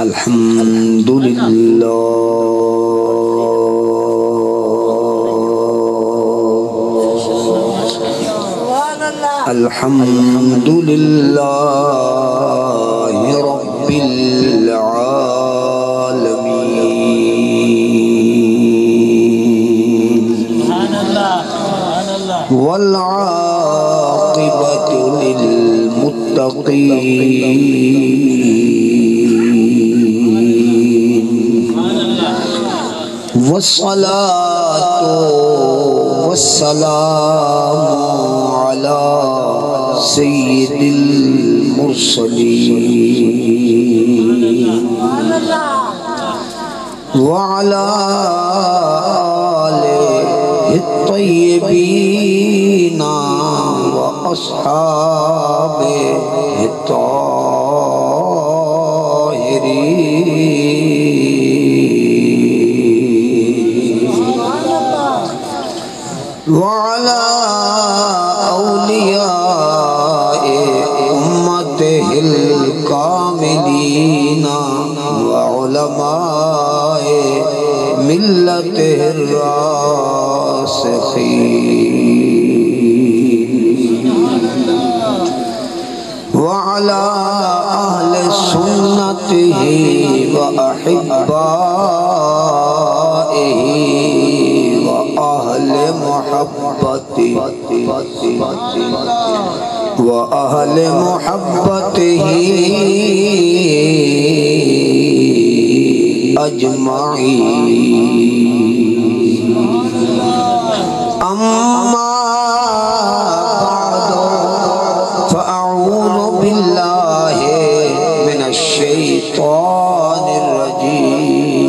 الحمد للہ الحمد للہ رب العالمین والعاقبۃ للمتقین والصلاة والسلام على سید المرسلین وعلى آلہ الطیبین وأصحابہ الطاہرین وعلى أولياء أمته الكاملين وعلماء ملته الراسخين وعلى أهل سنته وأحبائه وأهل محبته وأهل محبته أجمعين أما بعد فأعوذ بالله من الشيطان الرجيم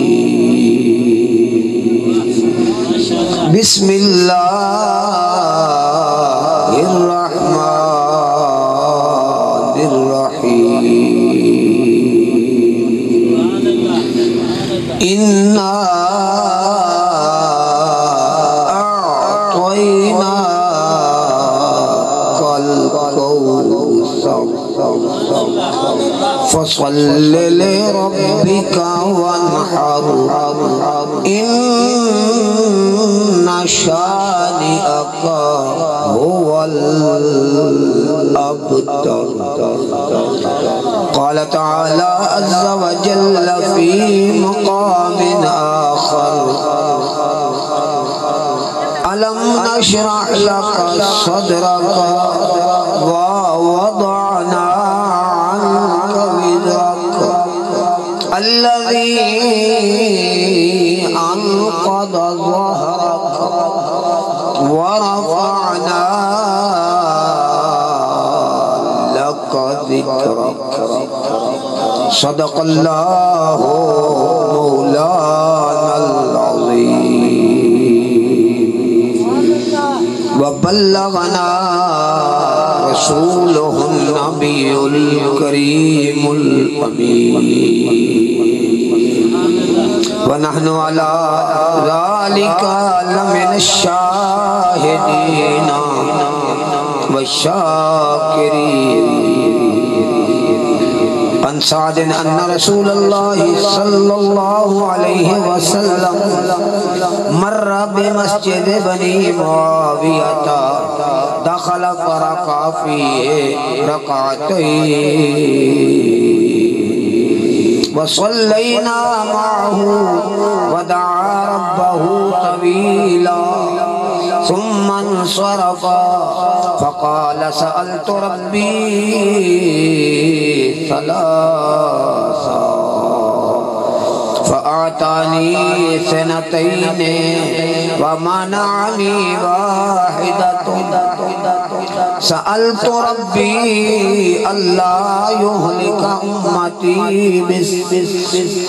بسم الله الرحمن الرحيم إنا أعطيناك الكوثر فصل لربك وانحر إن شانئك هو الأبتر قال تعالى عز وجل في مقام آخر ألم نشرح لك صدرك ووضعنا عنك وزرك الذي أنقض ظهرك ورفعنا لك ذكرك صدق الله مولانا العظيم وبلغنا رسوله النبي الكريم الأمين ونحن على ذلك لمن الشاهدين والشاكرين عن سعد أن رسول الله صلى الله عليه وسلم مر بمسجد بني معاوية دخل فركع فيه ركعتين وصلينا معه ودعا ربه طويلا ثم انصرف فقال سألت ربي ثلاثا فأعطاني سنتين ومنعني واحدة سألت ربي ألا يهلك أمتي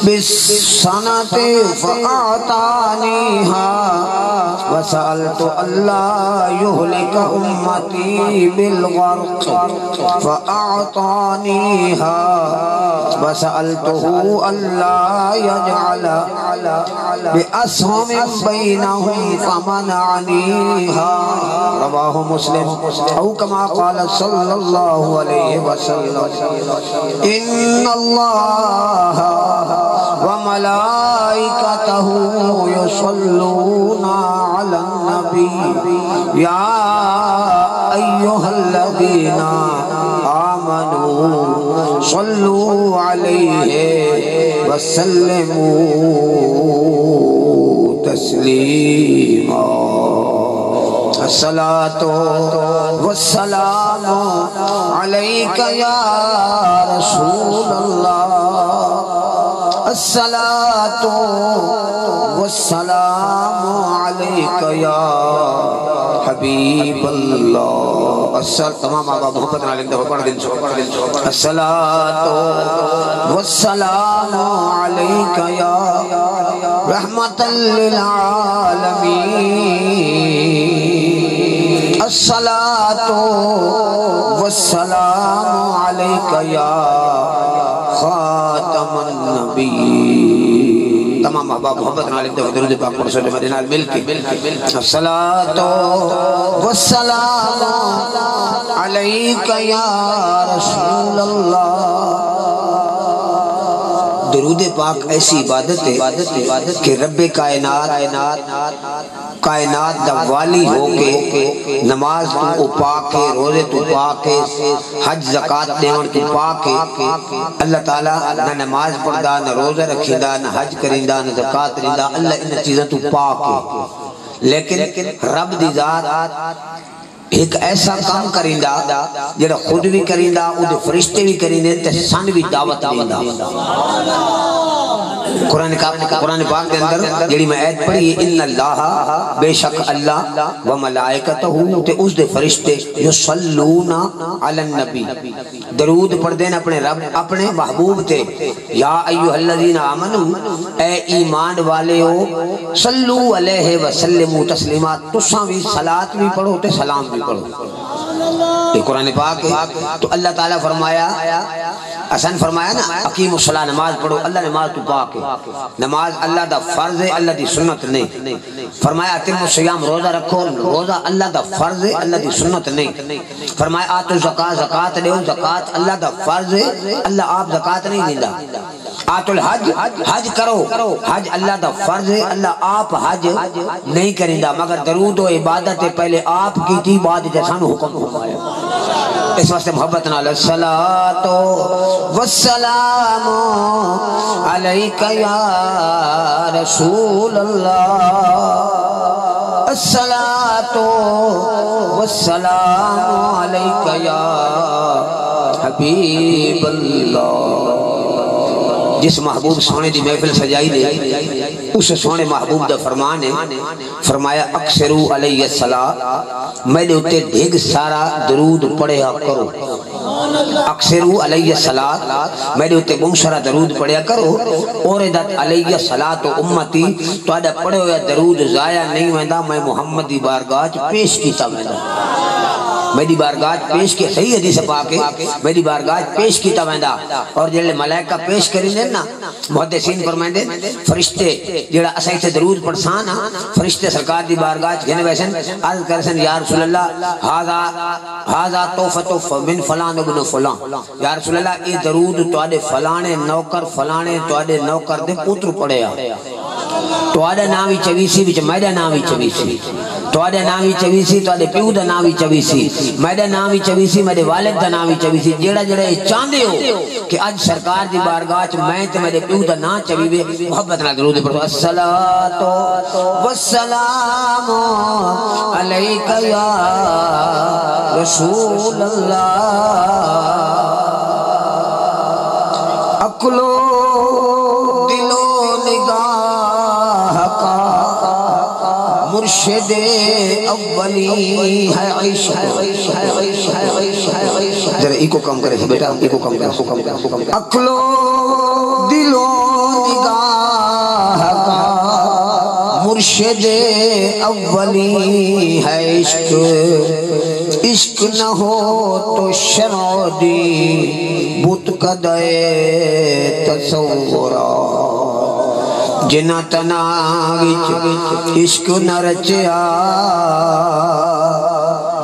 بالسنة فأعطانيها وسألت ألا يهلك أمتي بالغرق فأعطانيها وسألته ألا يجعل بأسهم بينهم فمنعنيها رواه مسلم أو كما قال صلى الله عليه وسلم إن الله صلوا علیہ وسلموا تسلیما الصلاۃ والسلام علیک یا رسول اللہ الصلاۃ والسلام علیک یا حبیب اللہ تمام آبا محمد علیہ الصلاۃ والسلام علیک یا رحمت للعالمین الصلاۃ والسلام علیک یا خاتم النبی تمام احباب محبت علیہ درود پاک پر صلی مدینہ مل کے الصلاۃ والسلام علیک یا رسول اللہ درود پاک ایسی عبادت ہے کہ رب کائنات دا والی ہو کے نماز تو پاکے روزے تو پاکے حج زکاة دیون تو پاکے اللہ تعالیٰ نہ نماز پڑھدا نہ روزہ رکھیندہ نہ حج کریندہ نہ زکاة دیندہ اللہ ان چیزیں تو پاکے لیکن رب دی ذات ایک ایسا کام کریندہ جڑا خود بھی کریندہ اُدھے فرشتے بھی کریندے تے سن بھی دعوت دیندہ قرآن پاک کے اندر جڑی میں آیت پڑھی ہے ان اللہ بے شک اللہ و ملائکتہ تے اس دے فرشتے یصلون علی النبی درود پڑھ دین اپنے رب اپنے محبوب تے یا ایھا الذین آمنو اے ایمان والے ہو صلو علیہ وسلموا تسلیما تساں بھی صلاۃ بھی پڑھو تے سلام بھی پڑھو یہ قرآن پاک ہے تو اللہ تعالیٰ فرمایا حسن فرمایا نا اقیم الصلاۃ نماز پڑھو اللہ نماز تو پاک ہے نماز اللہ دا فرض ہے اللہ دی سنت نہیں فرمایا اتم الصیام روزہ رکھو روزہ اللہ دا فرض ہے اللہ دی سنت نہیں فرمایا آتو زکاة زکاة دیو زکاة اللہ دا فرض ہے اللہ آپ زکاة نہیں دیندا آتو الحج حج کرو حج اللہ دا فرض ہے اللہ آپ حج نہیں کریندہ مگر درود و عبادت پہلے آپ کی تھی بعد جیسان حکم فرمایا اس واسطے محبت نال الصلاۃ والسلام علیک یا رسول اللہ الصلاۃ والسلام علیک یا حبیب اللہ جس محبوب سونے دی محفل سجائی دے اس سونے محبوب دا فرمان ہے فرمایا اکثرو علیہ الصلاۃ میں نے اتے ڈھگ سارا درود پڑھیا کرو اکثرو علیہ الصلاۃ میں نے اتے بہت سارا درود پڑھیا کرو اور ادت علیہ الصلاۃ امتی تو آدھا پڑھے ہویا درود ضائع نہیں ویندہ میں محمد دی بارگاہ پیش کیتا ویندہ میری بارگاہ پیش کی صحیح حدیث پاک ہے میری بارگاہ پیش کیتا ویندہ اور جلے ملائکہ پیش کریں دے نا محدثین فرمائیں دے فرشتے جڑا اسائی سے درود پڑھسانا فرشتے سرکار دی بارگاہ گھنے ویسن عرض کرسن یا رسول اللہ ہاذا توفت من فلان ابن فلان یا رسول اللہ یہ درود تو آدھے فلانے نوکر دے پوتر پڑھیا تو آدھے ناوی چویسی بچ میدہ ناوی چویسی تو آدھے ناوی چویسی تو آدھے پیو دا ناوی چویسی میدہ ناوی چویسی میدے والد دا ناوی چویسی جیڑا چاندے ہو کہ آج سرکار دی بارگاہ میں تے میدے پیو دا نا چویوے محبت نہ درود پڑھو الصلاۃ والسلام علیک یا رسول اللہ عقل و دل و نگاہ کا مرشد اولی ہے عشق ذرا ایکو کم کرے بیٹا ایکو کم کرے عقل و دل و نگاہ کا مرشد اولی ہے عشق عشق نہ ہو تو شرع دی بت قدے تصورا جنا تنا وچ عشق نہ رچیا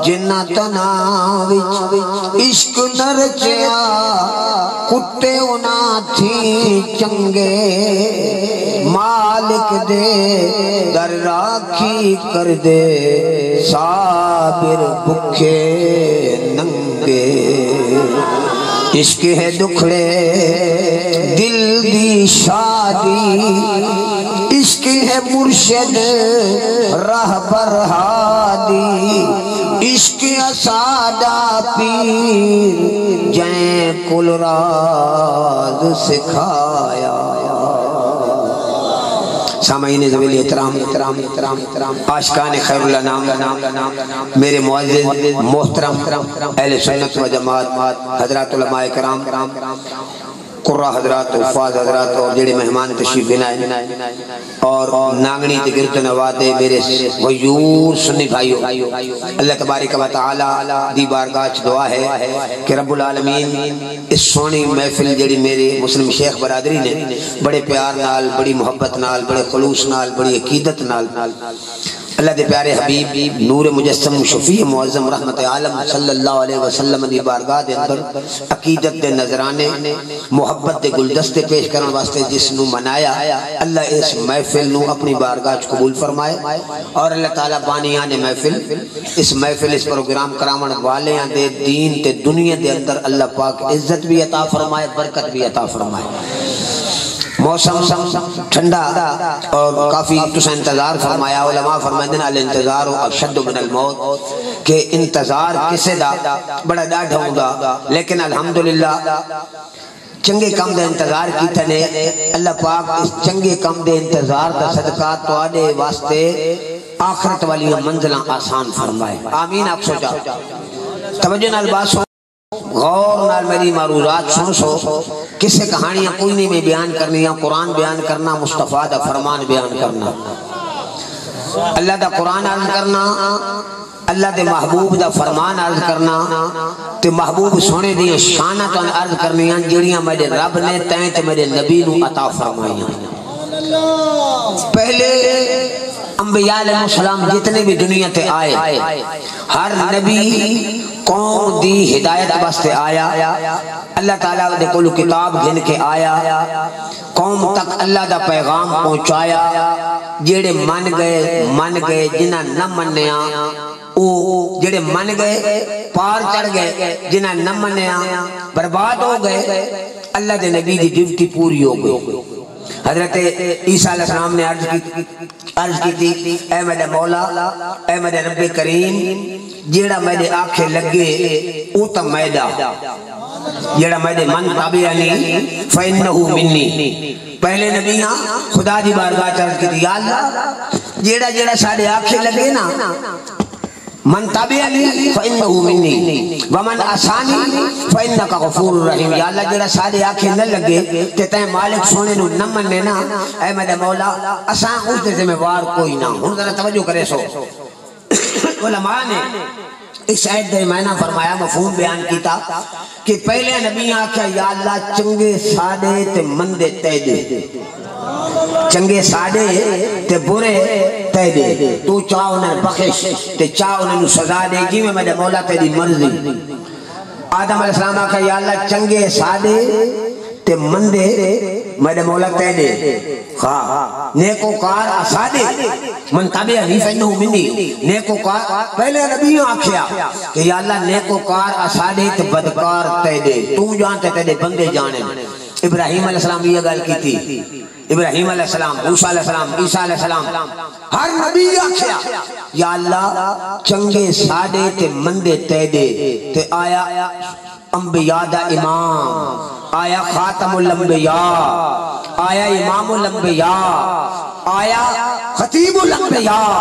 جنا تنا وچ عشق نہ رچیا کتے انا تھی چنگے مالک دے در راکھی کر دے صابر بکھے ننگے عشق ہے دکھڑے دل دی شادی، عشق ہے مرشد رہبر ہادی، عشق اسادہ پیر جائیں کل راز سکھایا۔ سامعین ذویل احترام عاشقان خیر الانام، میرے معزز محترم اہل سنت و جماعت حضرات علماء کرام، قرہ حضرات، حفاظ حضرات اور جڑے مہمان تشریف لائے اور نانگنی تے گرد نوادے میرے غیور سنی بھائیو، اللہ تبارک و تعالی دی بارگاہ چ دعا ہے کہ رب العالمین اس سونی محفل جڑی میرے مسلم شیخ برادری نے بڑے پیار نال، بڑی محبت نال، بڑے خلوص نال، بڑی عقیدت نال اللہ دے پیارے حبیب نور مجسم شفیع معظم رحمت عالم صلی اللہ علیہ وسلم دی بارگاہ دے اندر عقیدت دے نظرانے، محبت دے گلدستے پیش کرن واسطے جس نو منایا، اللہ اس محفل نو اپنی بارگاہ قبول فرمائے اور اللہ تعالیٰ بانیان محفل اس محفل اس پروگرام کرامن والیاں دے دین تے دنیا دے اندر اللہ پاک عزت بھی عطا فرمائے، برکت بھی عطا فرمائے۔ موسم ٹھنڈا اور کافی تسا انتظار فرمایا، علماء فرمائے الانتظار اشد من الموت کہ انتظار کسے دا بڑا ڈاڈھا ہوں گا، لیکن الحمدللہ چنگے کم دے انتظار کیتا نے اللہ پاک اس چنگے کم دے انتظار دا صدقہ تواڈے واسطے آخرت والی منزلاں آسان فرمائے، آمین۔ آپ سوچا توجہ نال بات سو، غور نال میری معروضات سن سو، کسے کہانیاں کوئی نہیں میں بیان کرنی، قرآن بیان کرنا، مصطفیٰ دا فرمان بیان کرنا، اللہ دا قرآن عرض کرنا، اللہ دے محبوب دا فرمان عرض کرنا، تے محبوب سونے دی شانت عرض کرنیاں جڑیاں میرے رب نے تین تے میرے نبی نو عطا فرمائیاں۔ پہلے انبیاء علیہ السلام جتنے بھی دنیا تے آئے، ہر نبی قوم دی ہدایت واسطے آیا، اللہ تعالیٰ دے کولو کتاب گھن کے آیا، قوم تک اللہ دا پیغام پہنچایا، جڑے من گئے جنہ نہ منیا، او جڑے من گئے پار چڑھ گئے، جنہ نہ منیا برباد ہو گئے۔ اللہ دے نبی دی ڈیوٹی پوری ہو گئی۔ حضرت عیسیٰ علیہ السلام نے عرض کی تھی، اے میرے مولا، اے میرے رب کریم، جیڑا میرے آنکھیں لگے او تا میدہ، جیڑا میرے من تابعانی فَإِنَّهُ مِنِّي۔ پہلے نبی خدا دی بارگاہ چرد کی تھی، یا اللہ جیڑا ساڑے آنکھیں لگے نا، من تابعانی فَإِنَّهُ مِنِّي وَمَنْ عَصَانِي فَإِنَّكَ غَفُورٌ رَحِيمٌ۔ یا اللہ جیڑا ساڑے آنکھیں نہ لگے تے تیں مالک سونے نو نہ مننے نا، اے میرے مولا اساں اس دے ذمہ وار کوئی نہ۔ ہن ذرا توجہ کرے سو، علماء نے اس آیت دے معنی فرمایا، مفہوم بیان کیتا کہ پہلے نبی آکھیا یا اللہ چنگے ساڑے تے مندے تے دے، چنگے ساڑے تے برے تے دے، تو چاہ انہیں بخش تے چاہ انہیں سزا دے، جی میں میرے مولا تیری مرضی۔ آدم علیہ السلام آکھا یا اللہ چنگے ساڑے تے مندے میرے مولا تے دے، نیکوکار اسادے من تابعانی فإنه منی۔ نیکوکار پہلے نبی آکھیا کہ یا اللہ نیکوکار اسادے تے بدکار تے دے، تو جانتے تے دے بندے جانے۔ ابراہیم علیہ السلام یہ گل کی تھی، ابراہیم علیہ السلام، موسیٰ علیہ السلام، عیسیٰ علیہ السلام، ہر نبی آکھیا یا اللہ چنگے ساڑے تے مندے تے دے، تے آیا انبیاء دا امام، آیا خاتم الانبیاء، آیا امام الانبیاء، آیا خطیب الانبیاء،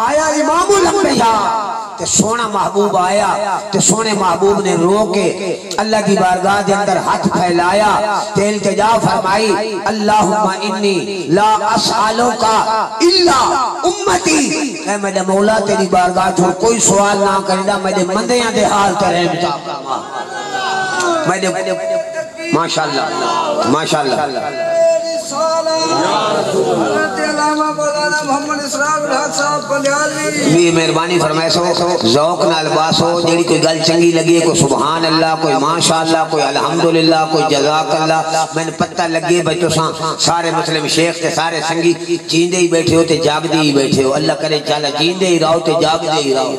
آیا امام الانبیاء، تے سونا محبوب آیا، تے سونے محبوب نے رو کے اللہ کی بارگاہ دے اندر ہاتھ پھیلایا، تے التجا فرمائی، اللہم انی لا اسألوکا الا امتی، اے میرے مولا تیری بارگاہ چھوڑ کوئی سوال نہ کرنا، میرے مندیاں دے حال تے رحم چاہتا ماشاءاللہ ماشاءاللہ۔ بھی مہربانی فرمائے سو، ذوق نال باسو، جیڑی کوئی گل چنگی لگی، کوئی سبحان اللہ، کوئی ماشاءاللہ، کوئی الحمدللہ، کوئی جزاک اللہ، میں نے پتہ لگے بھائی تو سارے مسلم شیخ تے سارے سنگی جیندے ہی بیٹھے ہو تے جاگ دے ہی بیٹھے ہو، اللہ کرے چالا جیندے ہی رہو تے جاگ دے ہی رہو۔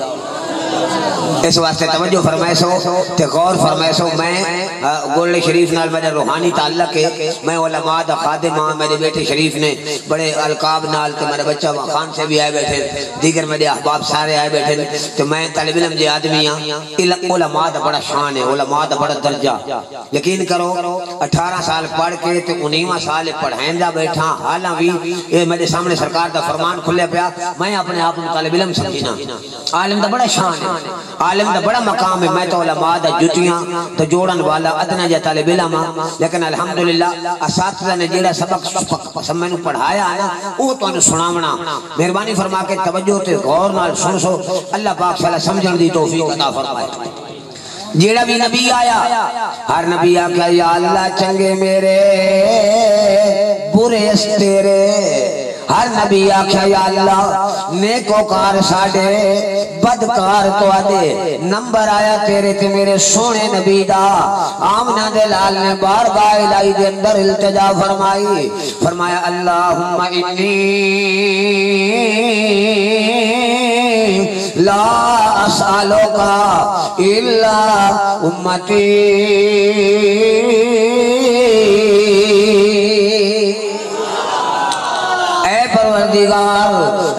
اس واسطے توجہ فرمائے سو تے غور فرمائے سو میں گولڈ شریف نال میرا روحانی تعلق ہے میں علماء دا خادم ہاں میرے بیٹے شریف نے بڑے القاب نال تے میرا بچہ خان سے بھی آئے بیٹھے دیگر میرے احباب سارے آئے بیٹھے تو میں طالب علم دے آدمی ہاں علماء دا بڑا شان ہے علماء دا بڑا درجہ یقین کرو 18 سال پڑھ کے تے 19واں سال پڑھائندہ بیٹھا حالاں بھی یہ میرے سامنے سرکار دا فرمان کھلے پیا میں اپنے آپ کو طالب علم سمجھنا عالم دا بڑا شان ہے عالم دا بڑا مقام ہے میں تو علماء دا جتیاں تو جوڑن والا ادنا جا طالب علم لیکن الحمدللہ اساتذہ نے جیڑا سبق میں پڑھایا ہے وہ تو انہوں سناونا مہربانی فرما کے توجہ تے غور نال سن سو اللہ پاک صلی اللہ سمجھن دی توفیق عطا فرمائے جیڑا بھی نبی آیا ہر نبی آکھا یا اللہ چنگے میرے برے اس تیرے ہر نبی آکھا یا اللہ نیکوکار ساڑے بدکار تو آدے نمبر آیا تیرے تے میرے سونے نبی دا آمنہ دے لال نے بار بار الہی دے اندر التجا فرمائی فرمایا اللہم انی لا اسالو کا الا امتی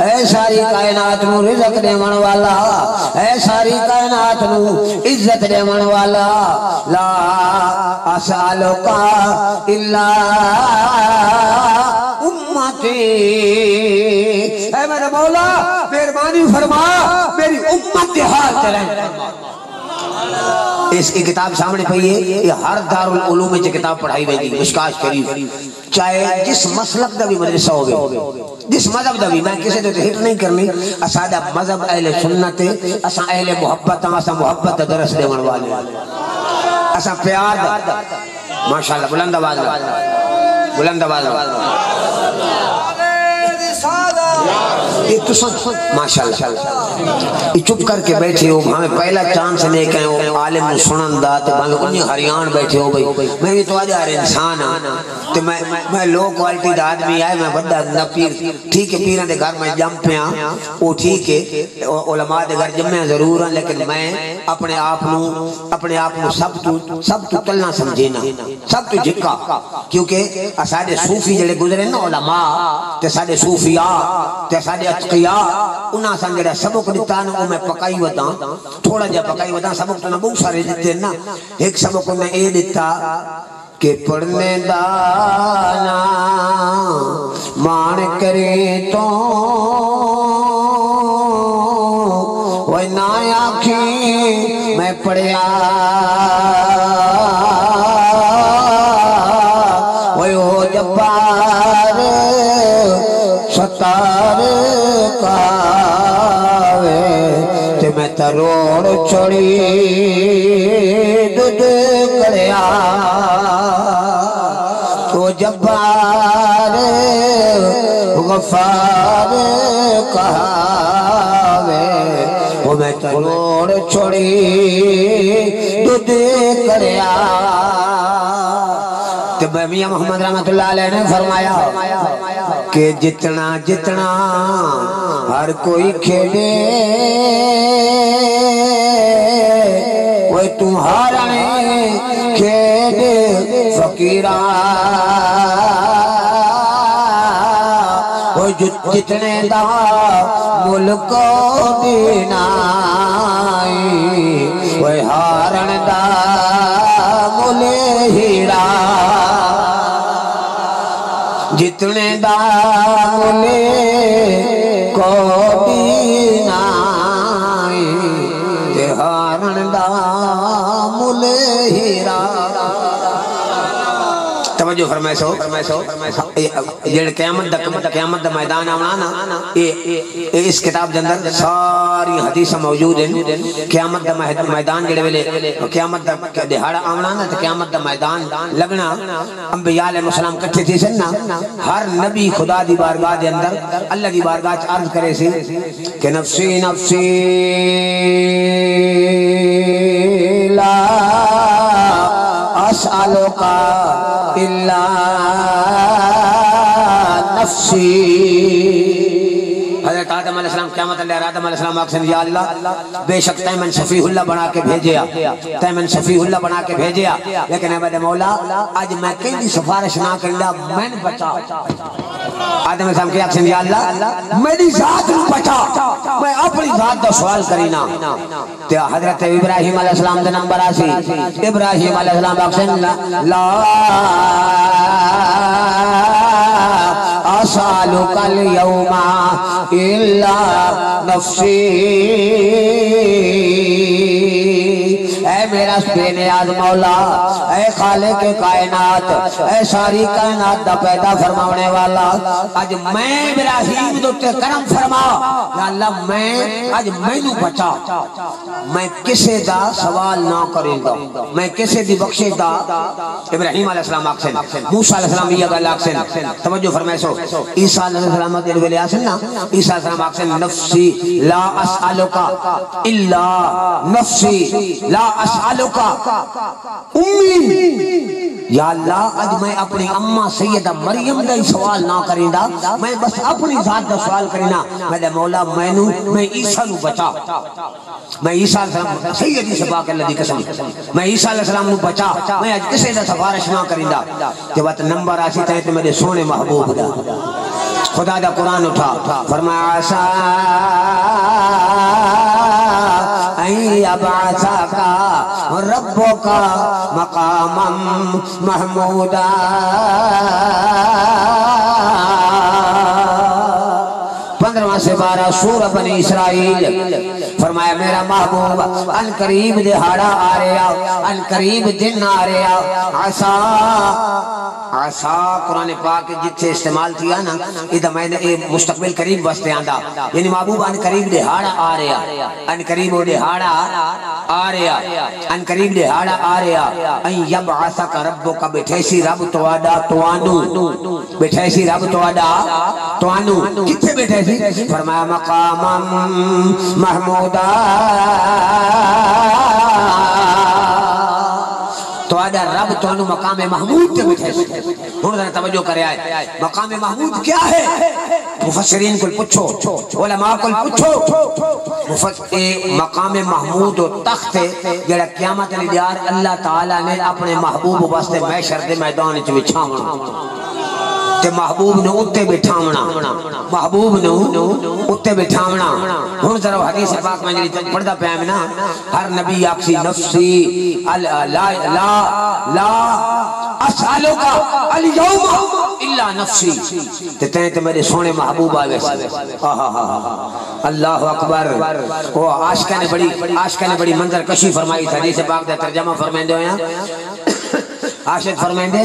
اے ساری کائنات نو رزق دے من والا اے ساری کائنات نو عزت دے من والا لا اسالو کا الا امتی اے میرے مولا مہربانی فرما میری امت دے حال تیرے اس کی کتاب سامنے پہی ہے یہ ہر دارالعلوم میں کتاب پڑھائی گئی مشکاش شریف چاہے جس مسلک دا بھی مدرسہ ہوگے جس مذہب دا بھی میں کسی تو ہٹ نہیں کرنی اسادہ مذہب اہل سنت اسا اہل محبت اسا محبت دا درس دے من والے اسا پیار دا ماشاءاللہ بلند آواز بلند آواز یہ تو سن ماشاءاللہ یہ چپ کر کے بیٹھے ہو ہمیں پہلا چانس لے کے ہو عالم سنن دا تو بھلے انہیں ہریان بیٹھے ہو بھئی میں بھی تو آجا ہر انسان ہاں تو میں لو کوالٹی دا آدمی آئے میں بڑا نہ پیر ٹھیک ہے پیران دے گھر میں جم پہ ہاں وہ ٹھیک ہے علماء دے گھر جمع ضرور ہیں لیکن میں اپنے آپ نو سب تو تلنا سمجھینا سب تو جکا کیونکہ ساڑے صوفی جڑے گزرے نا علماء تے ساڑے صوفیاء تے ساڑے اتقیاء انہاں سان جڑا سبق دیتا نا وہ میں پکائی ودا تھوڑا جا پکائی ودا سبق تو نا بہت سارے دیتے نا ایک سبق میں اے دیتا کہ پڑھنے دانا مان کرے تو وہ نہ آنکھیں میں پڑھیا وہ جبار ستار کاوے تے میں تروڑ چھوڑی دودھ کریا تو جبار غفار کہاوے وہ میں تروڑ چھوڑی دودھ کریا تو میاں محمد رحمت اللہ علیہ نے فرمایا کہ جتنا جتنا ہر کوئی کھیلے وہ تمہارا کھیلے فقیران وہ جتنے دا ملک دینائی وہ ہارن دا ملے ہیرا جتنے دا ملے کو دینائی تے ہارن دا ملے ہیرا توجہ فرمائے سو جڑ قیامت دا میدان آنا نا اس کتاب جندر ساری حدیث موجود ہیں قیامت دا میدان جڑے ویلے قیامت دا دہاڑا آنا نا قیامت دا میدان لگنا انبیاء علیہ السلام کٹھے تھی سننا ہر نبی خدا دی بارگاہ دے اندر اللہ دی بارگاہ عرض کرے سی کہ نفسی نفسی لا اسالو کا الا نفسی حضرت آدم علیہ السلام قیامت علیہ آدم علیہ السلام آکسن یا اللہ بے شک تیمن شفیع اللہ بنا کے بھیجیا تیمن شفیع اللہ بنا کے بھیجیا لیکن اے مولا آج میں کئی بھی سفارش نہ کرنا میں بچا آدم علیہ السلام کی آکسن یا اللہ میری ذات نہ بچا میں اپنی ذات دا سوال کرینا تو حضرت ابراہیم علیہ السلام دا نمبر آسی ابراہیم علیہ السلام آکسن لا أسألك اليوم إلا نفسي اے میرا بے نیاز مولا اے خالق کائنات اے ساری کائنات دا پیدا فرمانے والا آج میں ابراہیم دوتے کرم فرما یا اللہ میں آج میں نو بچا میں کسے دا سوال نہ کریں گا میں کسے دی بخشے دا ابراہیم علیہ السلام آکسن موسیٰ علیہ السلام یہ گل آکسن توجہ فرمائے سو عیسیٰ علیہ السلام دل ویلے آسن نا عیسیٰ علیہ السلام آکسن نفسی لا اسألوکا الا نفسی لا اسألوکا امی یا اللہ آج میں اپنی اممہ سیدہ مریم دا سوال نہ کریں دا میں بس اپنی ذات دا سوال کرینا میں مولا میں عیسیٰ نو بچا میں عیسیٰ علیہ السلام سیدی سے پاک اللہ دی قسم میں عیسیٰ علیہ السلام نو بچا میں آج کسے دا سفارش نہ کریں دا کہ وقت نمبر آسی تھے تو میرے سونے محبوب دا خدا دا قرآن اٹھا فرمایا عسا این یبعثکا ربکا مقاما محمودا 15 سے 12 سورہ بنی اسرائیل فرمایا میرا محبوب ان قریب دہاڑا آ رہا ان قریب دن آ رہا عصا قرآن پاک جت سے استعمال کیا نا ادھا میں نے مستقبل قریب بستے آندھا یعنی محبوب ان قریب دہاڑا آ رہا ان قریب دہاڑا آ رہا ان قریب دہاڑا آ رہا ان یبعثک ربک بیٹھے رب توادہ توانو بیٹھے رب توادہ توانو کتھے بیٹھے فرمایا مقاما محمودا تو آجا رب تو انہوں مقام محمود تے بیٹھے انہوں نے توجہ کرے آئے مقام محمود کیا ہے مفسرین کل پچھو علماء کل پچھو مقام محمود و تخت جڑا قیامت علی دیار اللہ تعالیٰ نے اپنے محبوب واسطے محشر دے میدان چ بچھاونا تے محبوب نے اتے بٹھاونا محبوب نے اتے بٹھاونا ہن ذرا حدیث پاک میں جڑی پڑھدا پیا میں نا ہر نبی آکسی نفسی لا اسالک اليوم الا نفسی تے میرے سونے محبوب آوے اللہ اکبر وہ عاشقہ نے بڑی منظر کشی فرمائی تھا حدیث پاک دا ترجمہ فرمائندے ہیں عاشق فرمائندے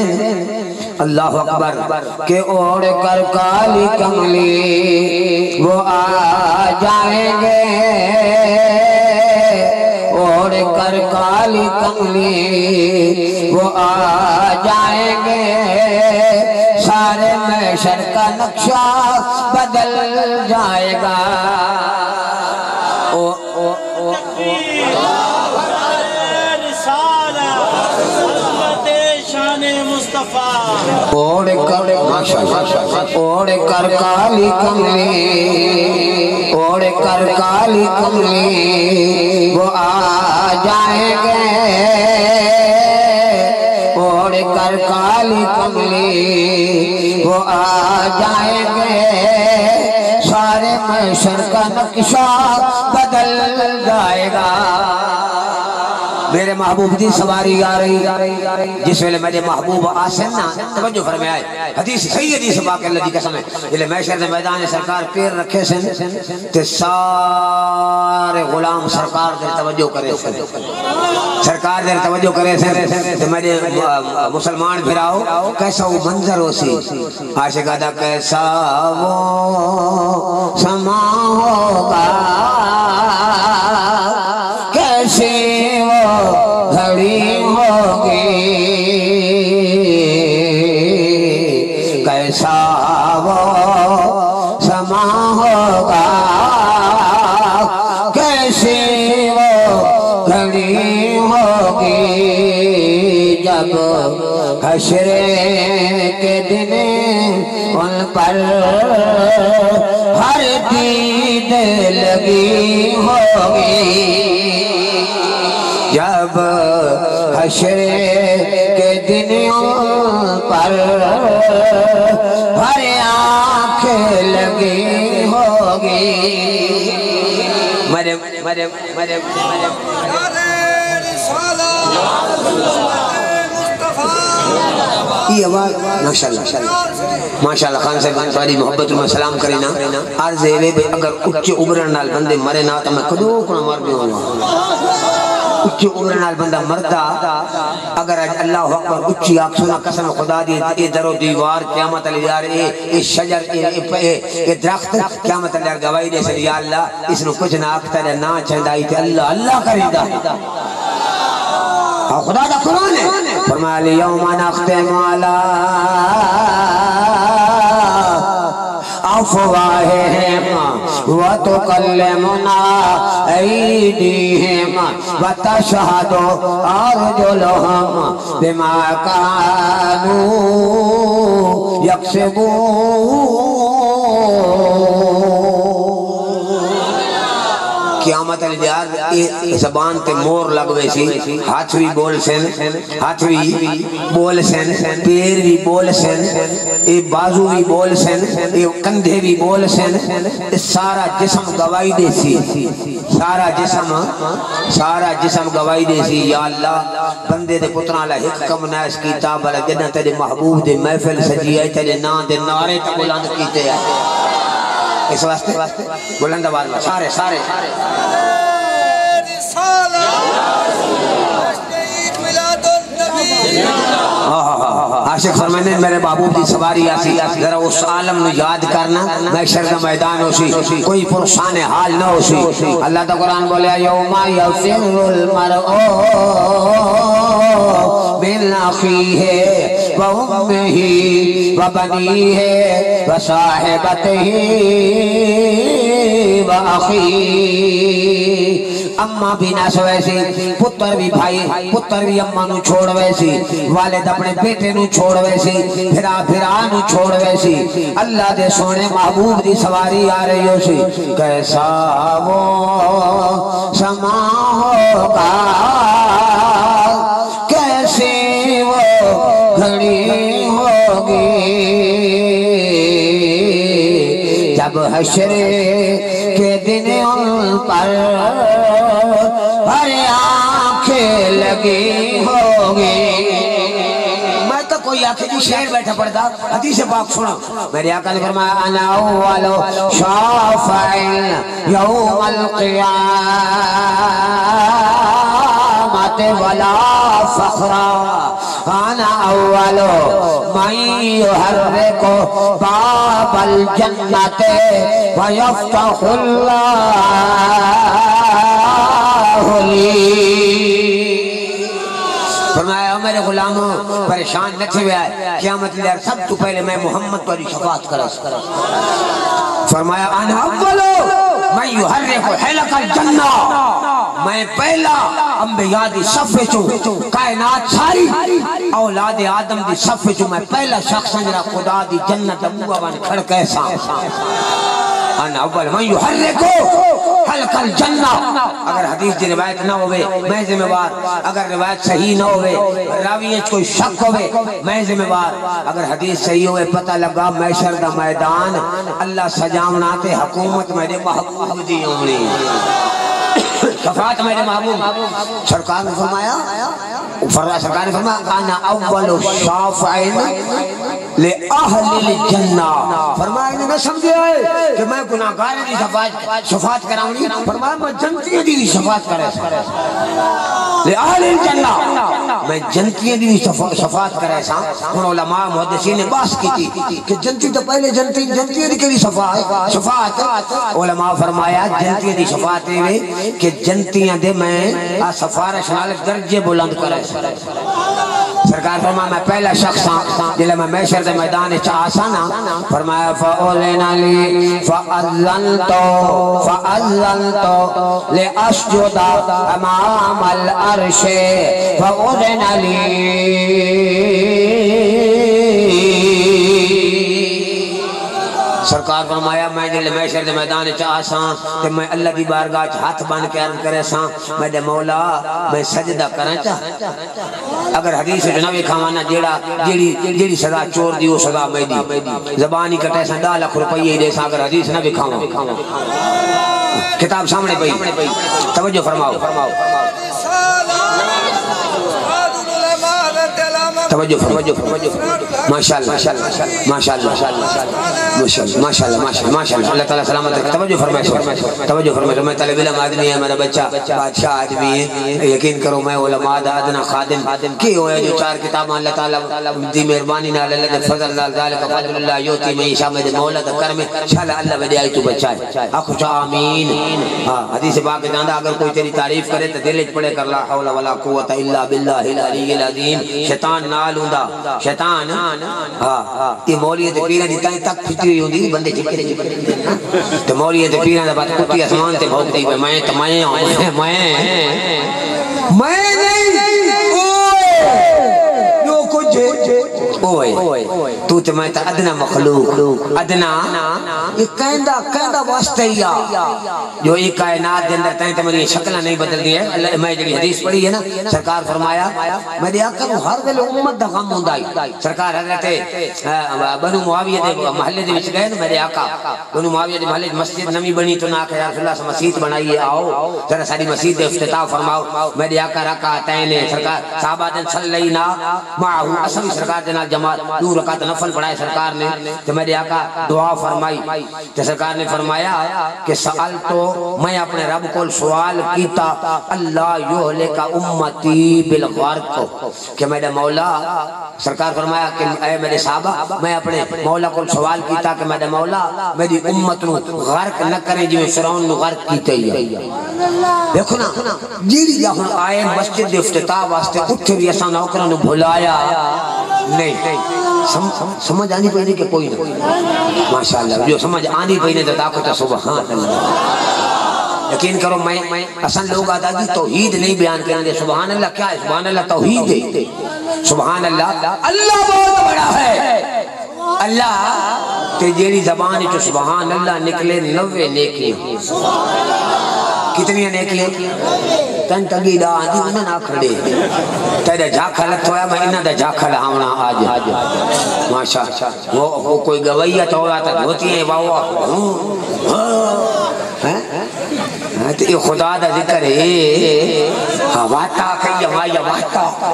اللہ اکبر کہ اوڑ کر کالی کملی وہ آ جائیں گے اوڑ کر کالی کملی وہ آ جائیں گے سارے محشر کا نقشہ بدل جائے گا اوڑ کر کالی کملی اوڑ کر کالی کملی وہ آ جائیں گے اوڑ کر کالی کملی وہ آ جائیں گے سارے محشر کا نقشہ بدل جائے گا میرے محبوب دی سواری آ رہی جس ویلے میرے محبوب آسن نا توجہ فرمائے آئے حدیث صحیح حدیث پاک اللہ دی قسم ہے جلے محشر دے میدان سرکار پیر رکھے سن تے سارے غلام سرکار دے توجہ کرے سن سرکار دے توجہ کرے سن تے میرے مسلمان پھراؤ کیسا وہ منظر ہو سی عاشق ادا کیسا وہ سما ہوگا کیسے گھڑی ہوگی کیسا وہ سما ہوگا کیسے وہ گھڑی ہوگی جب حشر کے دن ان پر ہر دید لگی ہوگی جب حشر کے دن ان پر ہر آنکھ لگی ہوگی مرم مرم مرم مرم یہ آواز ماشاءاللہ خان صاحب تاری محبت میں سلام کرینا عرض ہے بے اگر اچھے عمرن نال بندے مرے نا تو میں کدو کنا مر بھی ہوں اچھے عمرن نال بندہ مردا اگر اللہ اکبر اچھی آنکھ سنا قسم خدا دی اے در و دیوار قیامت علی یار اے شجر اے درخت قیامت علی یار گواہی دے سر یا اللہ اس نے کچھ نہ آکھتا ہے نہ چندائی تے اللہ اللہ کریدا خدا دا قرآن ہے فرمایا لیوم نختم علی افواہہم وتکلمنا ایدیہم وتشہد ارجلہم بما کانوا یکسبون قیامت الجار زبان تے مور لگوے سی ہاتھ بھی بول سن پیر بھی بول سن بازو بھی بول سن کندھے بھی بول سن سارا جسم گواہی دے سی سارا جسم گواہی دے سی یا اللہ بندے دے پتران لے حکم نائس کی تابر جنہ تیرے محبوب دے محفل سجی ہے تیرے نام دے نعرے تک بلند کیتے ہیں اس واسطے بلند آواز میں سارے عاشق فرمانے میرے محبوب دی سواری آسی ذرا اس عالم نو یاد کرنا محشر دا میدان ہو سی کوئی پرسان حال نہ ہو سی اللہ تا قرآن بولیا یوم یفر المرء من اخیہ وامہ وبنیہ وصاحبتہ واخیہ اماں بھی نہ سویسی پتر بھی بھائی پتر بھی اماں نو چھوڑ ویسی والد اپنے بیٹے نو چھوڑ ویسی پھرا نو چھوڑ ویسی اللہ دے سونے محبوب دی سواری آ رہی ہو سی کیسا وہ سما ہوگا کیسے وہ گھڑی ہوگی جب حشر کے دن ان پر ہر آنکھیں لگی ہوگی میں تو کوئی آنکھیں جی شہر بیٹھا پڑتا حدیث پاک سنا میرے آقا نے فرمایا انا اول شافع یوم القیامت ولا فخرا انا اول من يحرك باب الجنة ويفتح الله لي فرمایا میرے غلاموں پریشان نہ تھے ہوئے قیامت لہر سب تو پہلے میں محمد پر شفاعت کرس فرمایا انا اولو من يحرك حلق الجنہ میں پہلا انبیاء دی صفے چوں کائنات ساری اولاد آدم دی صفے چوں میں پہلا شخص جرا خدا دی جنت ابوہ بن کھڑ کیسا انا اول من يحرك حلق الجنہ اگر حدیث دی روایت نہ ہوئے میں ذمہ وار اگر روایت صحیح نہ ہوئے راویت کوئی شک ہوئے میں ذمہ وار اگر حدیث صحیح ہوئے پتہ لگا محشر دا میدان اللہ سجامنا تے حکومت میرے محبوب دی ہونی شفاعت میرے محبوب سرکار نے فرمایا سرکار نے فرمایا انا اول شافع لأہل الجنہ فرمایا انہیں نہ سمجھے آئے کہ میں گناہگار دی شفاعت کراؤں گی فرمایا میں جنتی دی شفاعت کرے لأہل الجنہ میں جنتی دی شفاعت کرے سا ان علماء محدثین نے باس کی تھی کہ جنتی تو پہلے جنتی دی کے لیے شفاعت علماء فرمایا جنتی دی شفاعت ہے کہ جنتیاں دے میں سفارش نالک درجے بلند کرے سرکار فرمایا میں پہلا شخص ہاں جلے میں محشر دے میدان چاہسانا فرمایا فَأُذِنَ لِي فَأَذَّنْتُ لِأَسْجُدَ أَمَامَ الْعَرْشِ فَأُذِنَ لِي سرکار فرمایا میں جلے محشر دے میدان چاہساں تے میں اللہ دی بارگاہ ہاتھ بن کے عرض کرے ساں میرے مولا میں سجدہ کرنا چاہ اگر حدیث جو نہ کھاوانا جیڑی سزا چور دی وہ سزا میں دی زبانی کٹے ساں 10 لاکھ روپیے دے ساں اگر حدیث نہ کھاواں کتاب سامنے پئی توجہ فرماؤ توجہ ماشاءاللہ اللہ تعالیٰ سلامت رکھے توجہ فرمائے میں طالب علم آدمی ہے میرا بچہ بادشاہ آدمی ہے یقین کرو میں علماء دا ادنا خادم کی ہوئے جو 4 کتاب اللہ تعالیٰ دی مہربانی نال اللہ دے فضل اللہ ذالک فضل اللہ یوتی میں عیشہ میں دے مولا دا کرم انشاءاللہ اللہ میں دے آئی تو بچہ ہے آخو چاہ آمین حدیث پاک جاندہ اگر کوئی تیری تعریف کرے تو دلچ پڑے کر لا حول ولا قوت الا باللہ العلی العظیم شیطان نال ہوندا شیطان یہ مولیت پیران دی تائیں تک پھٹی ہوئی ہوندی بندے چکرے تو مولیت پیران دا بات کتی اسمان تے بھوک دی میں تو میں نہیں جو کچھ اوئے تو تے میں تا ادنا مخلوق ادنا یہ کہندہ واسطہ ہی جو ایک کائنات دے اندر تائیں تے میری شکلہ نہیں بدل دی ہے میں جڑی حدیث پڑھی ہے نا سرکار فرمایا میں دے آقا کو ہر ویلے امت دا غم ہوندائی سرکار حضرت بنو معاویہ دے محلے دے وچ گئے نا میں دے آقا بنو معاویہ دے محلے مسجد نمی بنی تو نہ کہ یا رسول اللہ سے مسجد بنائیے آؤ ذرا ساری مسجد دے افتتاح فرماؤ میں دے آقا رکعتین سرکار صحابہ دن صلینا معاہو اصلی سرکار دے نال جماعت 2 رکعت نفل پڑھائے سرکار نے تو میں دے آقا دعا فرمائی تو سرکار نے فرمایا کہ سوال تو میں اپنے رب کو سوال کیتا اللہ یہلک امتی بالغرق کہ میرے مولا سرکار فرمایا کہ اے میرے صحابہ میں اپنے مولا کو سوال کیتا کہ میرے مولا میری امت نو غرق نہ کرے جو فرعون نو غرق کیتے ہی دیکھو نا جیڑی جہاں آئے مسجد افتتاح واسطے اٹھے بھی ایسا نوکروں نے بھلایا نہیں سمجھ آنی پہنے کہ کوئی نہ ماشاءاللہ جو سمجھ آنی پہنے تو طاقت سبحان اللہ یقین کرو میں اصل لوگ آتا جی توحید نہیں بیان کریں دے سبحان اللہ کیا ہے سبحان اللہ توحید ہے سبحان اللہ اللہ بہت بڑا ہے اللہ تے جیڑی زبان جو سبحان اللہ نکلے 90 نیکیاں کتنی نیکیاں تن تگی دا آدھی انہاں نہ کھڑے تیرے جھاکھا لت ہویا میں انہاں دا جھاکھا لہاونا آج ماشاء وہ کوئی گوئیت ہویا تا دھوتی ہیں باوا تو یہ خدا دا ذکر ہے واتا کئی مایا واتا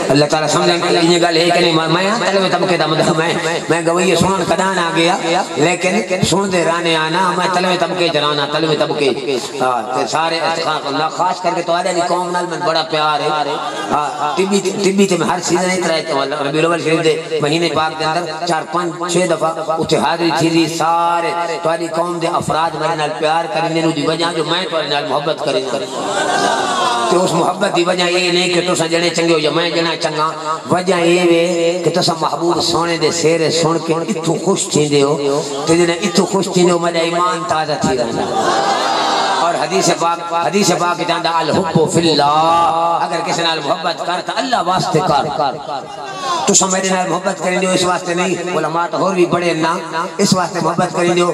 اللہ تعالیٰ سمجھیں کہ یہ گل ہے کہ نہیں میں طلب طبقے دا مدد میں گوئی سنن قدان آ گیا لیکن سن دے رانے آنا میں طلب طبقے جرانا طلب طبقے سارے خاص کر کے تو آدھے قوم نال من بڑا پیار ہے طبی تے میں ہر سیزن ایک رہے تو ربیع الاول شریف دے مہینے پاک دے اندر 4 5 6 دفعہ اتھے حاضری تھی سارے تو آدھی قوم دے افراد میرے نال پیار کرنے نو دی وجہ جو میں تو نال محبت کریں تو اس محبت دی وجہ یہ نہیں کہ تسا جنے چنگے ہو یا میں جنا چنگا وجہ یہ ہے کہ تسا محبوب سونے دے سیرے سن کے اتھو خوش تھیندے ہو تے جنے اتھو خوش تھیندے ہو میرا ایمان تازہ تھی رہنا اور حدیث پاک جاندہ الحب فی اللہ اگر کسی نال محبت کرتا اللہ واسطے کر تو سمیدے نال محبت کریں دیو اس واسطے نہیں علماء تو اور بھی بڑے نا اس واسطے محبت کریں دیو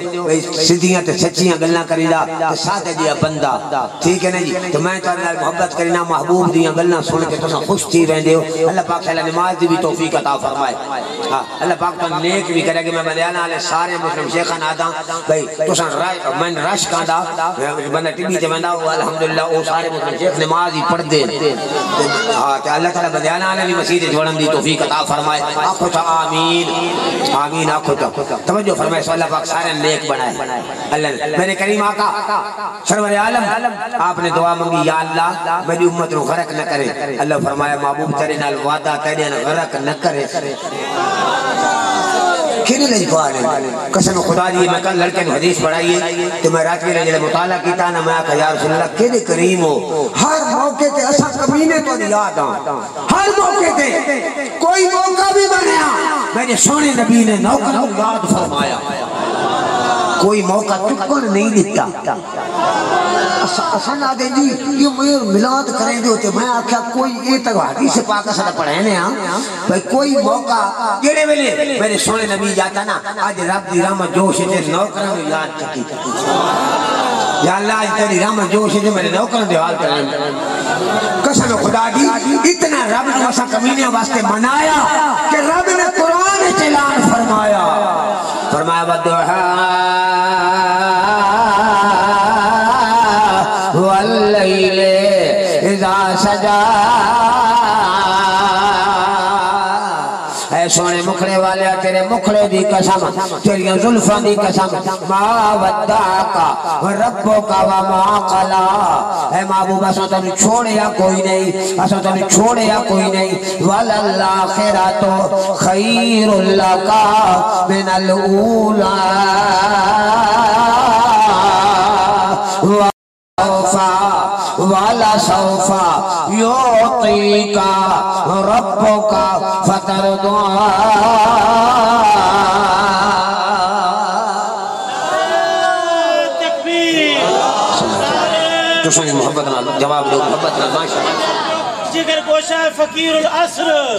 صدیاں تے سچیاں گلنا کریں دا ساتھ دیا بندہ ٹھیک ہے نا جی تو میں تو نال محبت کرینا محبوب دیاں گلنا سن کے تو خوش تھی رہن دیو اللہ پاک صلی اللہ نماز دی بھی توفیق عطا فرمائے اللہ پاک تو نیک بھی کرے کہ میں بدیانا آلے سارے مسلم شیخان آدھا بھئی تو سن من رش کاندہ بندہ ٹی بی تے بندہ الحمدللہ او سارے مسلم شیخ نماز ہی پڑھ دے اللہ تعالیٰ بدیانا آلے بھی مسجد جوڑن دی توفیق عطا فرمائے آنکھو تا آمین آمین آنکھو تا توجہ فرمائے سو اللہ پاک سارے نیک بنائے اللہ میرے کریم آقا سرور عالم آپ نے دعا منگی یا اللہ میری امت نو غرق نہ کرے اللہ فرمایا محبوب تیرے نال وعدہ تیرے نال غرق نہ کرے کھنے لئی پانے قسم خدا دی میں کل لڑکے نے حدیث پڑھائیے تو میں رات کے لئے مطالعہ کیتا نا میں آقا یا رسول اللہ کھنے کریم ہو ہر موقع تے ایسا کمینے تو یاد آن ہر موقع تے کوئی موقع بھی بنیا میرے سونے نبی نے نوکر یاد فرمایا کوئی موقع تکن نہیں دیتا اسن آدھے جی یہ میر ملاد کریں دے ہوتے میں آکھا کوئی یہ تک حدیث پاک ساتھ پڑھینے ہاں بھئی کوئی موقع جڑے ویلے میرے سونے نبی جاتا نا آج رب دی رحمت جوش دے نوکروں میں یاد چکی یا اللہ آج تیری رحمت جوش دے میرے نوکروں دے حال کریں قسم خدا دی اتنا رب نے واسا کمینے واسطے منایا کہ رب نے قرآن اعلان فرمایا وَالضُّحَىٰ وَاللَّيْلِ إِذَا سَجَىٰ اے سونے مکھڑے والے تیرے مکھڑے دی قسم تیریاں زلفاں دی قسم ما ودعک ربک وما قلا اے محبوب اساں تینوں چھوڑیا کوئی نہیں اساں تینوں چھوڑیا کوئی نہیں وللآخرۃ خیر لک من الاولی والا سوفا یعطیکا ربکا فترضا تو سنگی محبت نہ جواب دو محبت نہ ماشاءاللہ جگر گوشہ فقیر العصر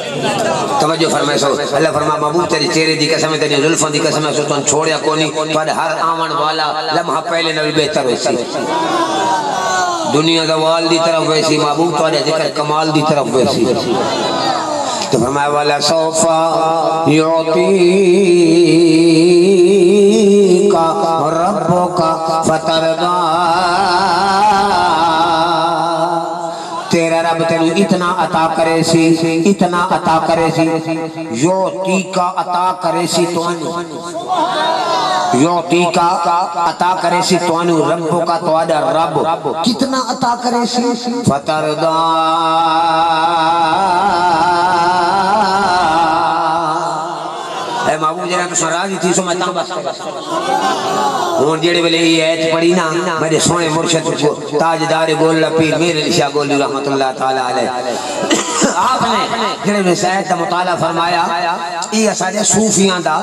توجہ فرمائے سو اللہ فرما محبوب تیری چہرے دی قسم تیری زلفوں دی قسم سو تن چھوڑیا کونی پر ہر آمن والا لمحہ پہلے نبی بہتر ہوئی دنیا دوال دی طرف ویسی محبوب تو آجا ذکر کمال دی طرف ویسی تو فرمایا والا سوفا یعطیکا ربکا فترضا تیرا رب تینو اتنا عطا کرے سی اتنا عطا کرے سی یعطیکا عطا کرے سی توانو یعطیکا عطا کرے سی توانو ربو کا توادہ رب کتنا عطا کرے سی فترضا اے محبوب جنہاں تو سراجی تھی سو میں تاں بس ہون جیڑے بلے یہ ایت پڑھی نا میرے سونے مرشد کو تاجدار گولہ پیر میرے لشاہ گولی رحمت اللہ تعالیٰ علیہ آپ نے جنہے میں سید دا مطالعہ فرمایا یہ سارے صوفیاں دا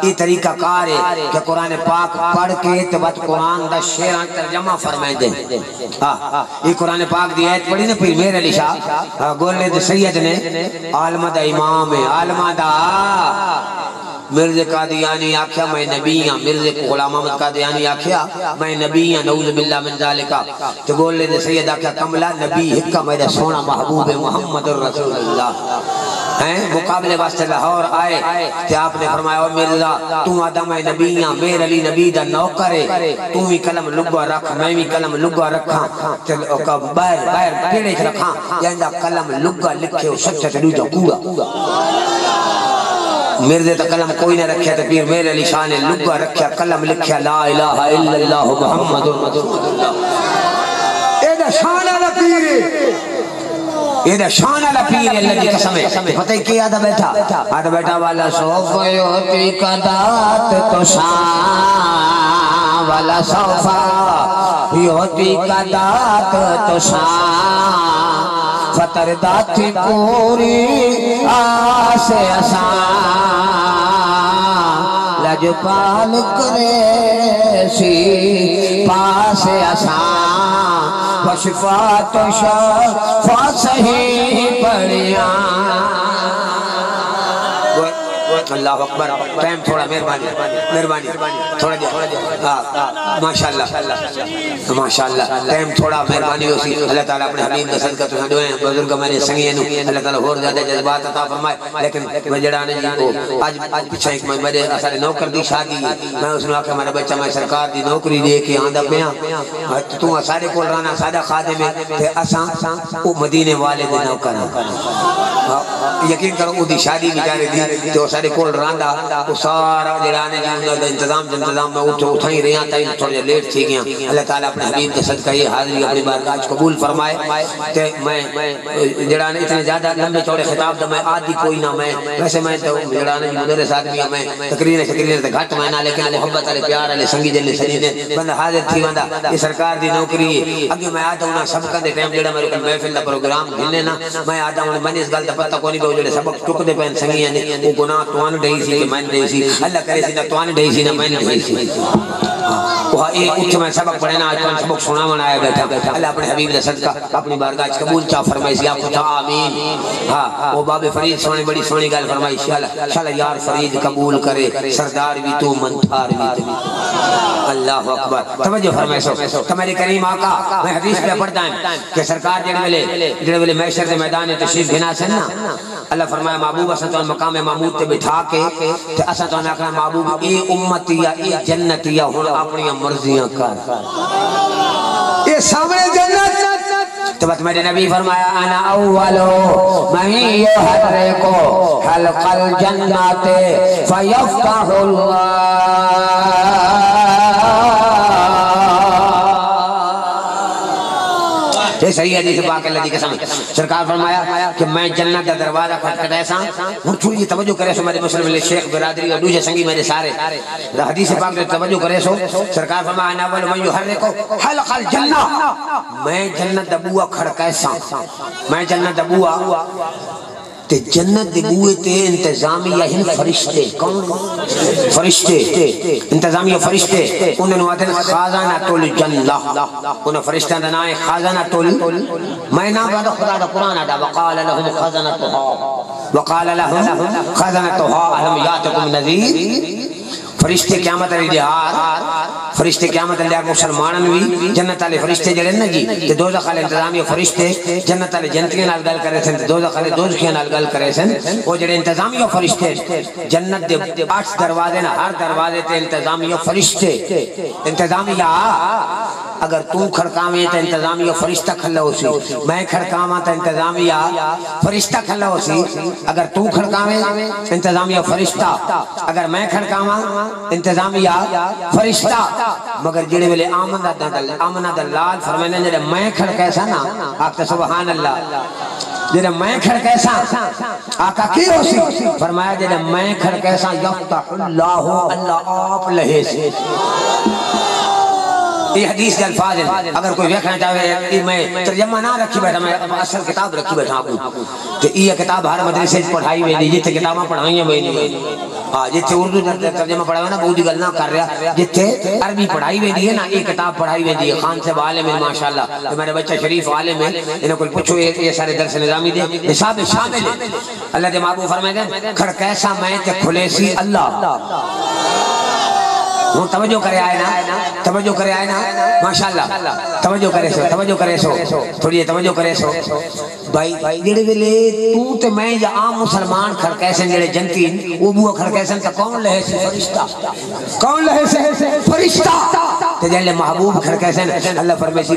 یہ طریقہ کار ہے کہ قرآن پاک پڑھ کے تبت قرآن دا شیران ترجمہ فرمائیں دیں یہ قرآن پاک دی ایت پڑھی نا پیر میرے لشاہ گولے دا سید نے عالمہ دا امام ہے عالمہ دا مرز قادیانی آکھیا میں نبی ہاں مرز غلام احمد قادیانی آکھیا میں نبی ہاں نعوذ باللہ من ذالکا تو گولے دے سید آکھیا کملا نبی حکا میرا سونا محبوب محمد رسول اللہ مقابلے واسطے لاہور آئے کہ آپ نے فرمایا او مرزا تم آدم ہے نبی ہاں میر علی نبی دا نوکر ہے تم بھی کلم لگوا رکھ میں بھی کلم لگوا رکھاں باہر پیڑے چھ رکھاں جہاں کلم لگوا لکھے ہو سچا چلو جا کوڑا مرزے تا کلم کوئی نہ رکھیا تو پیر میرے علی شاہ نے لگا رکھیا کلم لکھیا لا الہ الا اللہ محمد رسول اللہ اے دا شان والا پیر یہ دا شان والا پیر اللہ کی قسم ہے پتہ کیا آدھا بیٹھا والا سوف یوتی کا دات تو شان والا سوفا یوتی کا دات تو شان فترضا تھی پوری آس آسان لجپال کرے سی پاس آسان وشفات شفا صحیح پڑیاں اللہ اکبر ٹائم تھوڑا مہربانی تھوڑا دیا ماشاءاللہ ٹائم تھوڑا مہربانی ہو سی اللہ تعالیٰ اپنے حبیب کا صدقہ تو دعائیں بزرگ میرے سنگین اللہ تعالیٰ اور زیادہ جذبات عطا فرمائے لیکن میں جڑانے جی کو آج پیچھا ایک میں میرے اثر نوکر دی شادی میں اس نے آکھا میرا بچہ میں سرکار دی نوکری دے کے آندہ پیاں تو سارے کول رانا سادہ خادم ہے کہ اساں او مدینے والے دے نوکر یقین کرو او دی شادی بیچارے دی تو سارے کول راندا وہ سارا جڑانے جی انتظام میں اٹھائی رہا تھا تھوڑے لیٹ تھی گیا اللہ تعالیٰ اپنے حبیب کے صدقہ یہ حاضری اپنی بارگاہ قبول فرمائے کہ میں جڑانے اتنے زیادہ لمبے چوڑے خطاب دا میں آدھی کوئی نہ میں ویسے میں تو جڑانے جی مدرس آدمی ہوں میں تقریر سے گھٹ میں نہ لیکن محبت علی پیار علی سنگی جلی سنیدے بندہ حاضر تھی بندہ یہ سرکار دی نوکری ہے اگے میں آتا ہوں سب کا دے ٹائم جڑا میرے کو محفل دا پروگرام گھلنے نا میں آتا ہوں بنی اس گل دا پتہ کونی بہو جڑے سبق ٹک دے پہن سنگی ہیں وہ گناہ توان ڈہی سی کہ میں ڈہی سی اللہ کرے سی نہ توان ڈہی سی نہ میں ڈہی سی وہ اٹھ میں سبق پڑھے نا آج کل سبق سنا منایا بیٹھا اللہ اپنے حبیب نے صدقہ اپنی بارگاہ قبول چاہ فرمائی سی آپ کو آمین ہاں وہ باب فرید سونے بڑی سونی گل فرمائی شاءاللہ یار فرید قبول کرے سردار بھی تو منتھار بھی تو اللہ اکبر توجہ فرمائے سو تو میرے کریم آقا میں حدیث پہ پڑھتا ہوں کہ سرکار جڑے ویلے محشر دے میدان تشریف گھنا سن نا اللہ فرمایا محبوب اساں تو مقام محمود تے بٹھا کے تے اساں تو آکھنا محبوب اے امتی یا اے جنت یا ہن اپنی مرضیاں کر اے سامنے جنت تو بات میرے نبی فرمایا انا اولو من یحرکو حلق الجنات فیفتح اللہ یہ صحیح حدیث پاک اللہ دی قسم سرکار فرمایا کہ میں جنت دا دروازہ کھٹکھٹائے سا ہن تھوڑی توجہ کرے سو میرے مسلم علی شیخ برادری اور دوسرے سنگی میرے سارے حدیث پاک نے توجہ کرے سو سرکار فرمایا انا اول من یحرکو حلق الجنہ میں جنت دا بوا کھڑکائے سا میں جنت دا بوا تے جنت دے بوئے تے انتظامیہ ہن فرشتے کون فرشتے انتظامیہ فرشتے انہوں نے آتے خازانہ الجنہ انہوں فرشتہ دا نام خازانہ میں نام بعد خدا دا قرآن دا وقال لهم خازانتها الم یاتکم نذیر فرشتے قیامت علی دیار فرشتے قیامت علی دیار مسلمانن بھی جنت علی فرشتے جڑے نا جی تے دوزخ علی انتظامیہ فرشتے جنت علی جنتیاں نال گل کرے سن دوزخ علی دوزخیاں نال گل کرے سن وہ جڑے انتظامیہ فرشتے جنت دے 8 دروازے نا ہر دروازے تے انتظامیہ فرشتے انتظامیہ اگر تو کھڑکاویں تے انتظامیہ فرشتہ کھلا ہو سی میں کھڑکاواں تے انتظامیہ فرشتہ کھلا ہو سی اگر تو کھڑکاویں انتظامیہ فرشتہ اگر میں کھڑکاواں انتظامیہ فرشتہ مگر جڑے ویلے آمنہ دلال فرمانے جڑے میں کھڑکے سا نا آکتا سبحان اللہ جڑے میں کھڑکے سا آقا کی ہو سی فرمایا جڑے میں کھڑکے سا یفتح اللہ اللہ آپ لہے سے یہ حدیث کے الفاظ ہیں اگر کوئی دیکھنا چاہے میں ترجمہ نہ رکھی بیٹھا میں اصل کتاب رکھی بیٹھا ہوں تو یہ کتاب ہر مدرسے پڑھائی ہوئی نہیں جتنے کتاباں پڑھائی ہیں ہاں جتنے اردو ترجمہ پڑھا ہوا نا بہت گل نہ کر رہا جتنے عربی پڑھائی ہوئی ہے نا یہ کتاب پڑھائی ہوئی ہے خان صاحب عالم ہے ماشاءاللہ میرے بچہ شریف عالم ہے انہیں کوئی پوچھو یہ سارے درس نظامی دے حساب شامل ہے اللہ دے محبوب فرمائے گا کھڑکیسا میں تے کھلے سی اللہ وہ توجہ کرے آئے نا توجہ کرے آئے نا ماشاءاللہ توجہ کرے سو تھوڑی توجہ کرے سو بھائی جڑے ویلے تو تے میں یا عام مسلمان کھڑکیسن جڑے جنتی وہ بو کھڑکیسن تے کون لہے سے فرشتہ کون لہے سے فرشتہ تے جڑے محبوب کھڑکیسن اللہ فرمیسی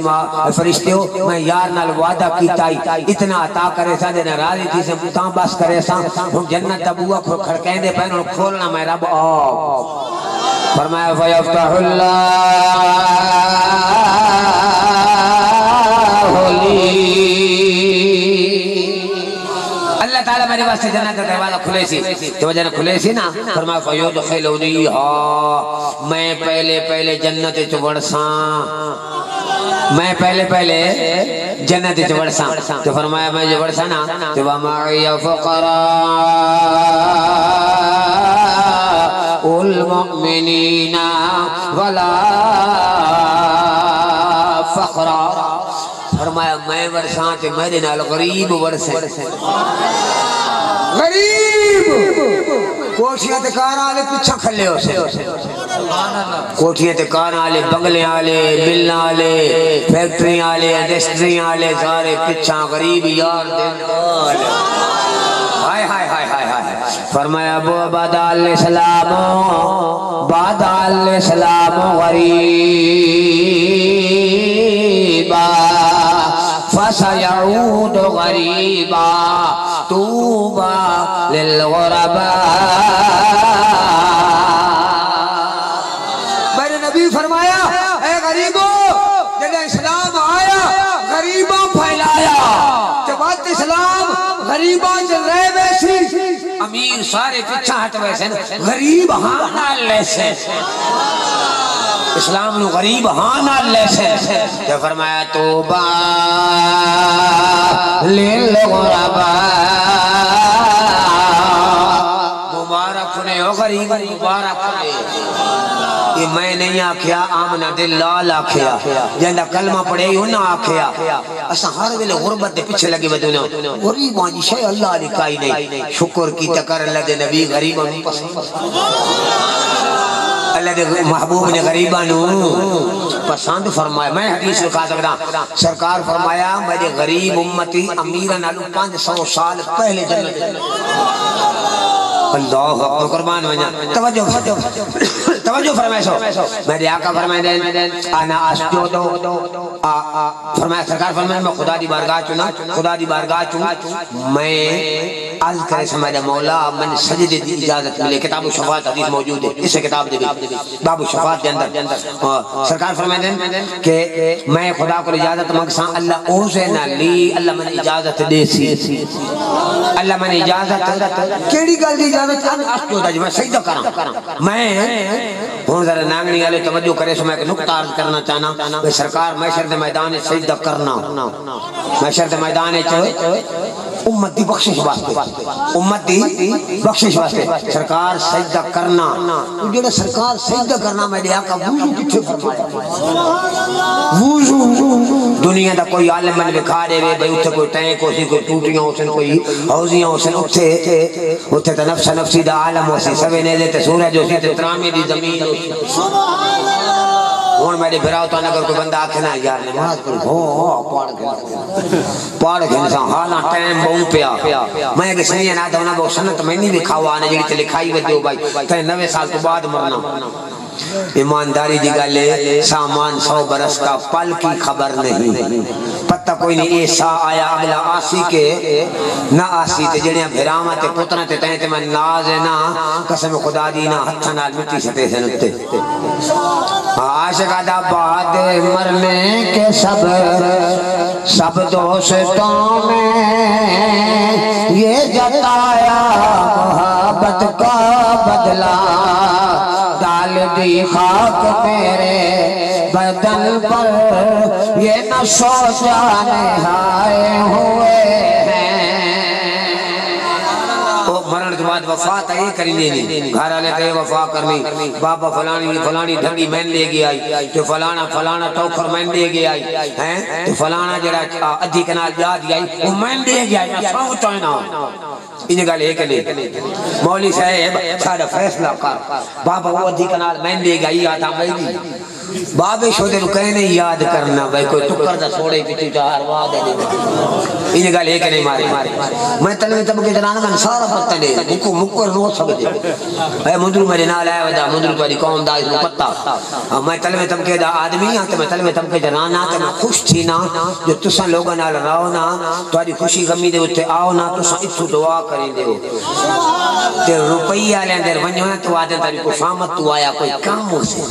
فرشتے ہو میں یار نال وعدہ کیتا اتنا عطا کرے سا دے راضی تھی سے تاں بس کرے سا ہم جنت دا بو کھڑکیں دے پہن کھولنا میں رب فرمایا فیفتح اللہ لی اللہ تعالیٰ میرے واسطے جنت کا دروازہ کھلے سی تو وجہ کھلے سی نا فرمایا فیدخلونیہا میں پہلے جنت چوڑساں میں پہلے جنت چوڑساں تو فرمایا میں جو وڑساں نا تو وَمَعِيَ فُقَرَاءُ المؤمنین ولا فقرا فرمایا میں ورساں تے میرے نال غریب ورسے غریب کوٹھیاں تے کار آلے پچھا کھلے ہو سے کوٹھیاں تے کار آلے بنگلے آلے ملن آلے فیکٹری آلے انڈسٹری آلے سارے پچھا غریب یار دن آلے ہائے ہائے ہائے ہائے فرمایا ابو عبادہ علیہ السلام غریبا فسيعود غریبا توبا للغرباء میرے نبی فرمایا اے غریبو جب اسلام آیا غریبوں پھیلایا جب اسلام غریبوں سے رہ بیسی امیر سارے پچھا ہٹ ویسے غریب ہاں نال لیسے اسلام نو غریب ہاں نال لیسے جو فرمایا توبہ للغرباء مبارک نے فرمایا او غریب مبارک یہ میں نہیں آکھیا آمنہ دل لال آکھیا جہاں کلمہ پڑھے ہی انہا آکھیا اسا ہر ویلے غربت دے پیچھے لگے بدونا غریب آنجی شاہ اللہ لکھائی نہیں شکر کی تکر اللہ دے نبی غریبہ میں پسند اللہ دے محبوب نے غریبانو پسند فرمایا میں حدیث لکھا سکتا سرکار فرمایا میرے غریب امتی امیران علو 500 سال پہلے جنت اللہ اکبر قربان بنا توجہ فرمائے سو میرے آقا فرمائے دیں آنا اسجودو فرمایا سرکار فرمایا میں خدا دی بارگاہ چنا خدا دی بارگاہ چنا میں عرض کرے سمجھے مولا من سجدے دی اجازت ملے کتاب و شفاعت حدیث موجود ہے اسے کتاب دے بھی باب و شفاعت دے اندر سرکار فرمائے دیں کہ میں خدا کو اجازت مگساں اللہ اوزے نہ لی اللہ من اجازت دے سی اللہ من اجازت کیڑی گل دی اجازت اسجودہ جو میں سجدہ کرا میں ہوں ذرا نانگنی والے توجہ کرے سو میں ایک نقطہ عرض کرنا چاہنا کہ سرکار محشر دے میدان سجدہ کرنا محشر دے میدان امت دی بخشش واسطے امت دی بخشش واسطے سرکار سجدہ کرنا جڑا سرکار سجدہ کرنا میں آقا وضو کتھے فرمایا وضو دنیا دا کوئی عالم من بکھا دے وے بھئی اتھے کوئی ٹینک ہو سی کوئی ٹوٹیاں ہو سن کوئی حوضیاں ہو سن اتھے تا نفس نفسی دا عالم ہو سی سوے نیزے تے سورج ہو سی تے ترامی دی زمین ہو سی ہون میرے بھراؤ تو اگر کوئی بندہ آکھے نا یار نماز پاڑ کے انسان حالاں ٹائم بہوں پیا میں اگر سنیے نہ دونا بہو سنت میں نہیں لکھا ہوا آنے جگہ تے لکھائی ہوئے دیو بھائی تے 9 سال تو بعد مرنا ایمانداری دی گلے سامان 100 برس کا پل کی خبر نہیں پتہ کوئی نہیں ایسا آیا اگلا آسی کے نہ آسی تے جڑیاں بھراواں تے پتراں تے تہیں تے میں ناز ہے نا قسم خدا دی نہ ہتھاں نال مٹی سٹے سے نتے عاشق دا بعد مرنے کے سب دوستوں میں یہ جتایا محبت کا بدلہ ڈال دی خاک میرے بدن پر یہ نہ سوچا نہائے ہوئے مرن کے بعد وفات آئی کرنی نہیں گھر آلے تے وفا کرنی بابا فلانی دھنگی مین لے گیا آئی تو فلانا ٹوکر مین لے گیا آئی تو فلانا جڑا ادھی کنال جا دیا آئی وہ مین لے گیا آئی سوچ آئینا انہیں گل ایک نہیں مولی صاحب سارا فیصلہ کر بابا وہ ادھی کنال مین لے گیا آئی آتا میں نہیں بابے شودے رو کہنے یاد کرنا بھائی کوئی ٹکر دا سوڑے پیچھو چاہر واد ہے انہیں گل ایک نہیں مارے میں تلوی طبقے جنانا میں سارا پتہ لے مکر رو سمجھے اے مندرو میرے نال آئے ودا مندرو تاری قوم دا اس کو پتہ میں تلوی طبقے دا آدمی ہاں تو میں تلوی طبقے جنانا تو میں خوش تھی نا جو تساں لوگاں نال راؤ نا تاری خوشی غمی دے ہوتے آؤ نا تساں اتھو دعا کریں دے ہو تے روپیہ لیں دیر ونجو نا تو آدھیں تاری کو شامت تو آیا کوئی کام ہو سے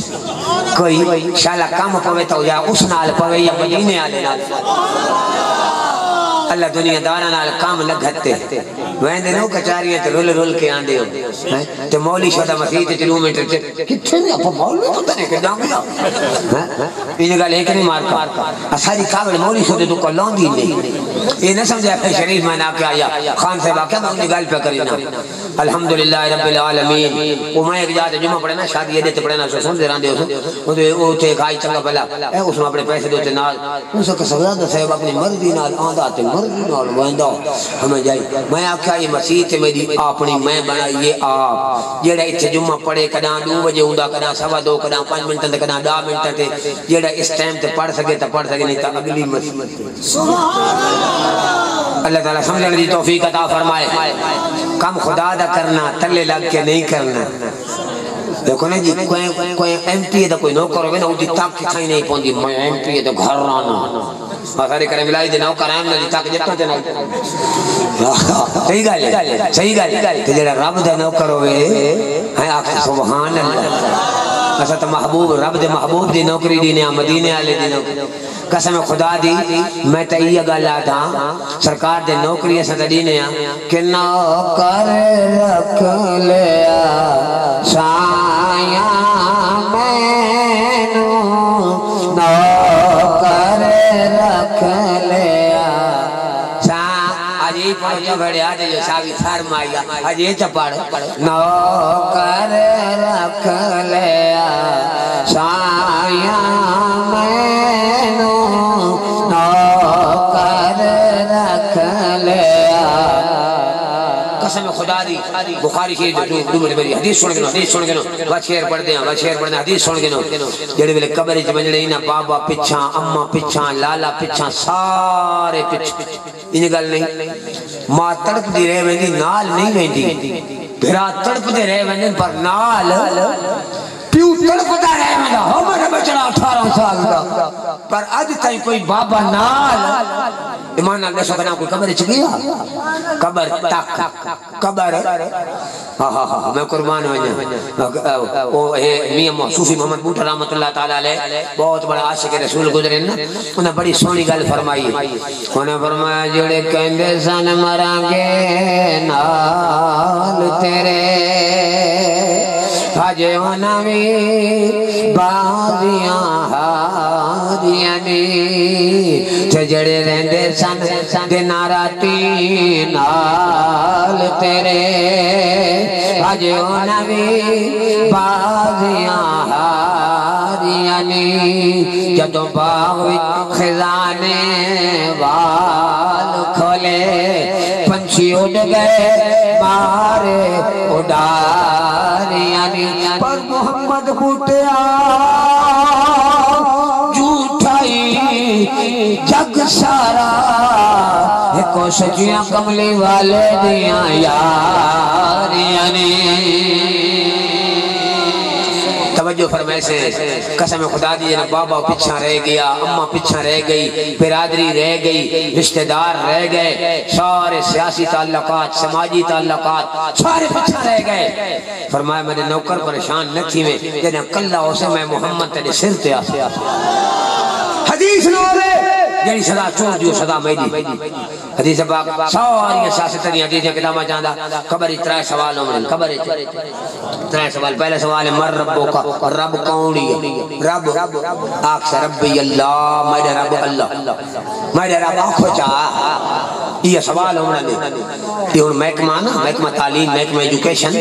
کوئی شالا کام پوے تو یا اس نال پوے یا مدینے آلے نال اللہ دنیا دارا نال کام لگھتے ویندے نو کچاریاں تے رول کے آندے ہو تے مولی شدہ مسیح تے چلو میٹر کتھے نہیں اپا مولی تو تنے کے جام گیا انہیں گا لیکن مارکا اساری کابل مولی شدہ تو کلون دی نہیں یہ نہ سمجھے اپنے شریف میں نہ کیا آیا خان صاحبہ کیا میں انہیں گال پہ کرینا الحمدللہ رب العالمین وہ میں ایک جاتے جمعہ پڑھنا شادی یہ دیتے پڑھنا سن دے راندے وہ تے کھائی چنگا پہلا اس میں اپنے پیسے دوتے نال اسے کسوزادہ صاحب اپنی مرضی نال آندھا تے مرضی نال ویندہ ہمیں جائی میں آکھا یہ مسیح تے میری اپنی میں بنائی یہ آپ جیڑا اتھے جمعہ پڑھے کداں 2 بجے ہوندا کداں 2:15 کداں 5 منٹ تے کداں 10 منٹ تے جیڑا اس ٹائم تے پڑھ سکے تے پڑھ سکے نہیں تا اگلی مسیح اللہ تعالیٰ سمجھنے دی توفیق عطا فرمائے کم خدا دا کرنا تلے لگ کے نہیں کرنا دیکھو نا جی کوئی ایم پی دا کوئی نوکر ہوئے نا وہ دی تاک کھائی نہیں پوندی میں ایم پی دا گھر رانا آسارے کریں ملائی دے نوکر آئیم نا دی تاک جتنا دے نا صحیح گال ہے کہ جڑا رب دا نوکر ہوئے ہیں آخر سبحان اللہ ایسا تو محبوب رب دے محبوب دی نوکری دی نیا مدینے آلے دی نوکری قسم خدا دی میں تیہ گالا تھا سرکار دے نوکری ایسا دی نیا کہ نوکر رکھ لیا سایاں مینو نوکر رکھ لیا آج یہی پڑھو کیوں بڑے آج جو ساوی سرمایا آج یہ چپاڑ نوکر رکھ لیا سایہ مینو نوکر رکھ لیا قسم خدا دی بخاری کی دو بڑی حدیث سن گنو بچیر پڑھ دیں حدیث سن گنو جڑے ویلے قبر وچ ونجڑے نا بابا پچھاں اما پچھاں لالا پچھاں سارے پچھاں ان گل نہیں ماں تڑپ دی رہ ویندی نال نہیں ویندی بھرا تڑپ دے رہ ویندن پر نال پیو تڑپدا رہ ویندا ہو میرا بچڑا 18 سال دا پر اج تائیں کوئی بابا نال ایمان نال دسو کنا کوئی قبر چ گیا قبر تک قبر ہاں میں قربان ونجا او میاں صوفی محمد بوٹا رحمت اللہ تعالی علیہ بہت بڑا عاشق رسول گزرے نا انہاں بڑی سونی گل فرمائی انہاں فرمایا جڑے کہندے سن مراں گے نال تیرے آجے انہاں وی بازیاں ہاریاں نی تے جڑے رہندے سن دن راتی نال تیرے آجے انہاں وی بازیاں ہاریاں نی جدوں باغ وچ خزانے وال کھولے پنچھی اڑ گئے مارے اڈاریاں نی پر محمد بوٹیا جھوٹائی جگ سارا ایکو سچیاں کملی والے دیاں یاریاں نی توجہ فرمائے سے قسم خدا دی جناب بابا پچھا رہ گیا اماں پچھا رہ گئی برادری رہ گئی رشتہ دار رہ گئے سارے سیاسی تعلقات سماجی تعلقات سارے پچھا رہ گئے فرمایا میرے نوکر پریشان نہ تھی میں جناب کلہ اسے میں محمد تیرے سر تے آسے حدیث نوے جنہی صدا چور دیو صدا میدی حدیث پاک ساری سیاستنی حدیثیں کتابہ جاندہ قبر اترائے سوال عمرن قبر اترائے سوال پہلے سوال ہے مر ربو کا رب کونی رب آنکھ سے ربی اللہ میرے رب اللہ میرے رب آنکھو چاہ یہ سوال عمرن یہ ان محکمہ نا محکمہ تعلیم محکمہ ایڈوکیشن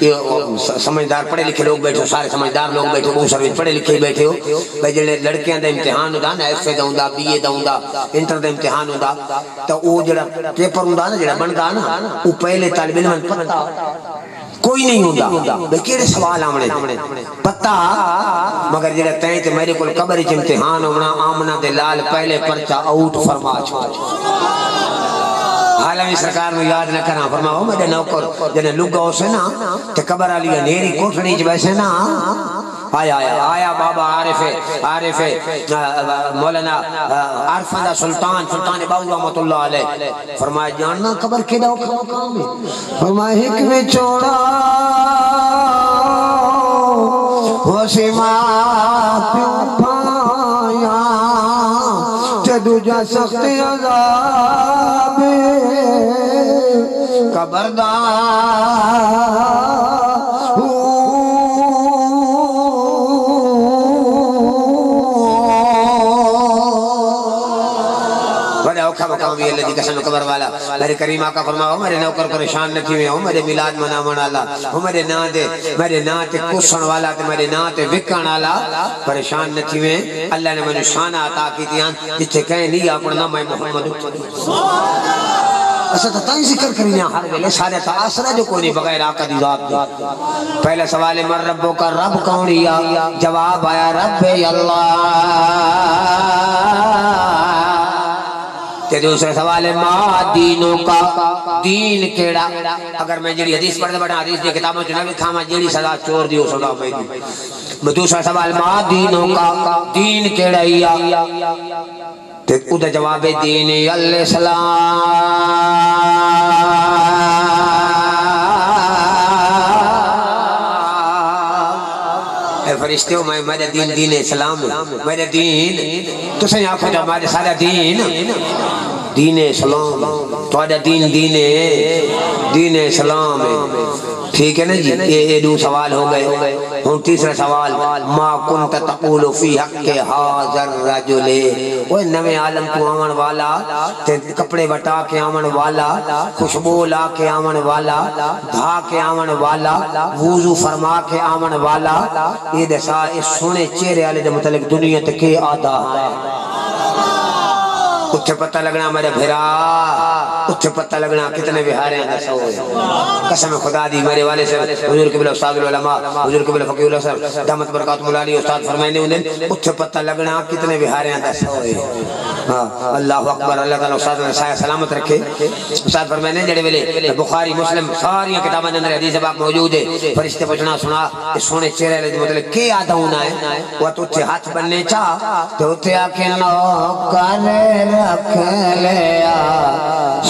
یہ سمجھدار پڑھے لکھے لوگ بیٹھے ہو سارے سمجھدار لوگ بیٹھے ہو بہت سروس پڑھے لکھے بیٹھے ہو بھائی جڑے لڑکیاں دا امتحان ہوتا نا ایف اے دا ہوندا بی اے دا ہوندا انٹر دا امتحان ہوتا تو وہ جڑا پیپر ہوتا نا جڑا بنتا نا وہ پہلے طالب علم پتہ کوئی نہیں ہوتا بھئی کیڑے سوال آمنے پتہ مگر جڑا تائیں تے میرے کل قبر اچ امتحان ہونا آمنہ دے لال پہلے پرچہ آؤٹ فرما چھوڑ عالمی سرکار میں یاد نہ کرنا فرماؤ میرے نوکر جنہیں لگا اسے نا تے قبر علیہ نیری کوٹھنی جو بیسے نا آیا بابا عارف مولانا عارفہ سلطان باو رحمت اللہ علیہ فرمایا جاننا قبر کے داؤ کام ہے فرمایا حکم چوڑا وسیمہ پیوں پایا تے دوجہ سخت عذاب قبردار مقامی اللہ دی قسم قبر والا میرے کریم آقا فرماؤ میرے نوکر پریشان نہ تھی میں ہوں میرے میلاد منامن والا ہوں میرے نا تے کسن والا تے میرے نا تے وکن والا پریشان نہ تھی میں اللہ نے مجھے شانہ عطا کی تھی جتھے کہیں نہیں اپنا میں محمد اسے تو تائیں ذکر کریں ہر ویلے سارے تاثرہ جو کوئی نہیں بغیر آقا دی ذات دی پہلے سوال مر ربو کا رب کون یا جواب آیا رب اللہ تے دوسرے سوال ہے ما دینوں کا دین کیڑا اگر میں جڑی حدیث پڑھتے بڑھا حدیث دی کتابوں چنہ بھی کھاما جڑی سزا چور دیو سزا میں دی دوسرا سوال ما دینوں کا دین کیڑا یا تے ادھا جواب دین الاسلام اے فرشتے ہو میرے دین اسلام میرے دین تو سے یہاں کھوٹا میرے سارا دین اسلام تو آدھا دین اسلام ہے ٹھیک ہے نا جی، یہ دو سوال ہو گئے. ہوں تیسرا سوال، ما کنت تقول فی حق حاضر رجل، وہ نویں عالم تو آمن والا، کپڑے بٹا کے آمن والا، خوشبو لا کے آمن والا، دھا کے آمن والا، وضو فرما کے آمن والا، یہ دسا اس سونے چہرے والے دے متعلق دنیا تے کے آدھا ہے. اتھے پتہ لگنا میرے بھرا، اتھے پتہ لگنا کتنے بہارے ہیں دسو. قسم خدا دی میرے والے سے حضور قبلہ استاد العلماء حضور قبلہ فقیہ اللہ صاحب دامت برکاتہ مولانا استاد فرمائے نے اتھے پتہ لگنا کتنے بہارے ہیں دسو. اللہ اکبر. اللہ تعالی استاد نے سایہ سلامت رکھے. استاد فرمائے نے جڑے ویلے بخاری مسلم ساری کتاباں دے اندر حدیث پاک موجود ہے، فرشتے پوچھنا سنا اس سونے چہرے والے مطلب کی آدھا ہونا ہے. وہ تو اتھے ہاتھ بننے چاہ تو اتھے آ کے نوکر رکھ لیا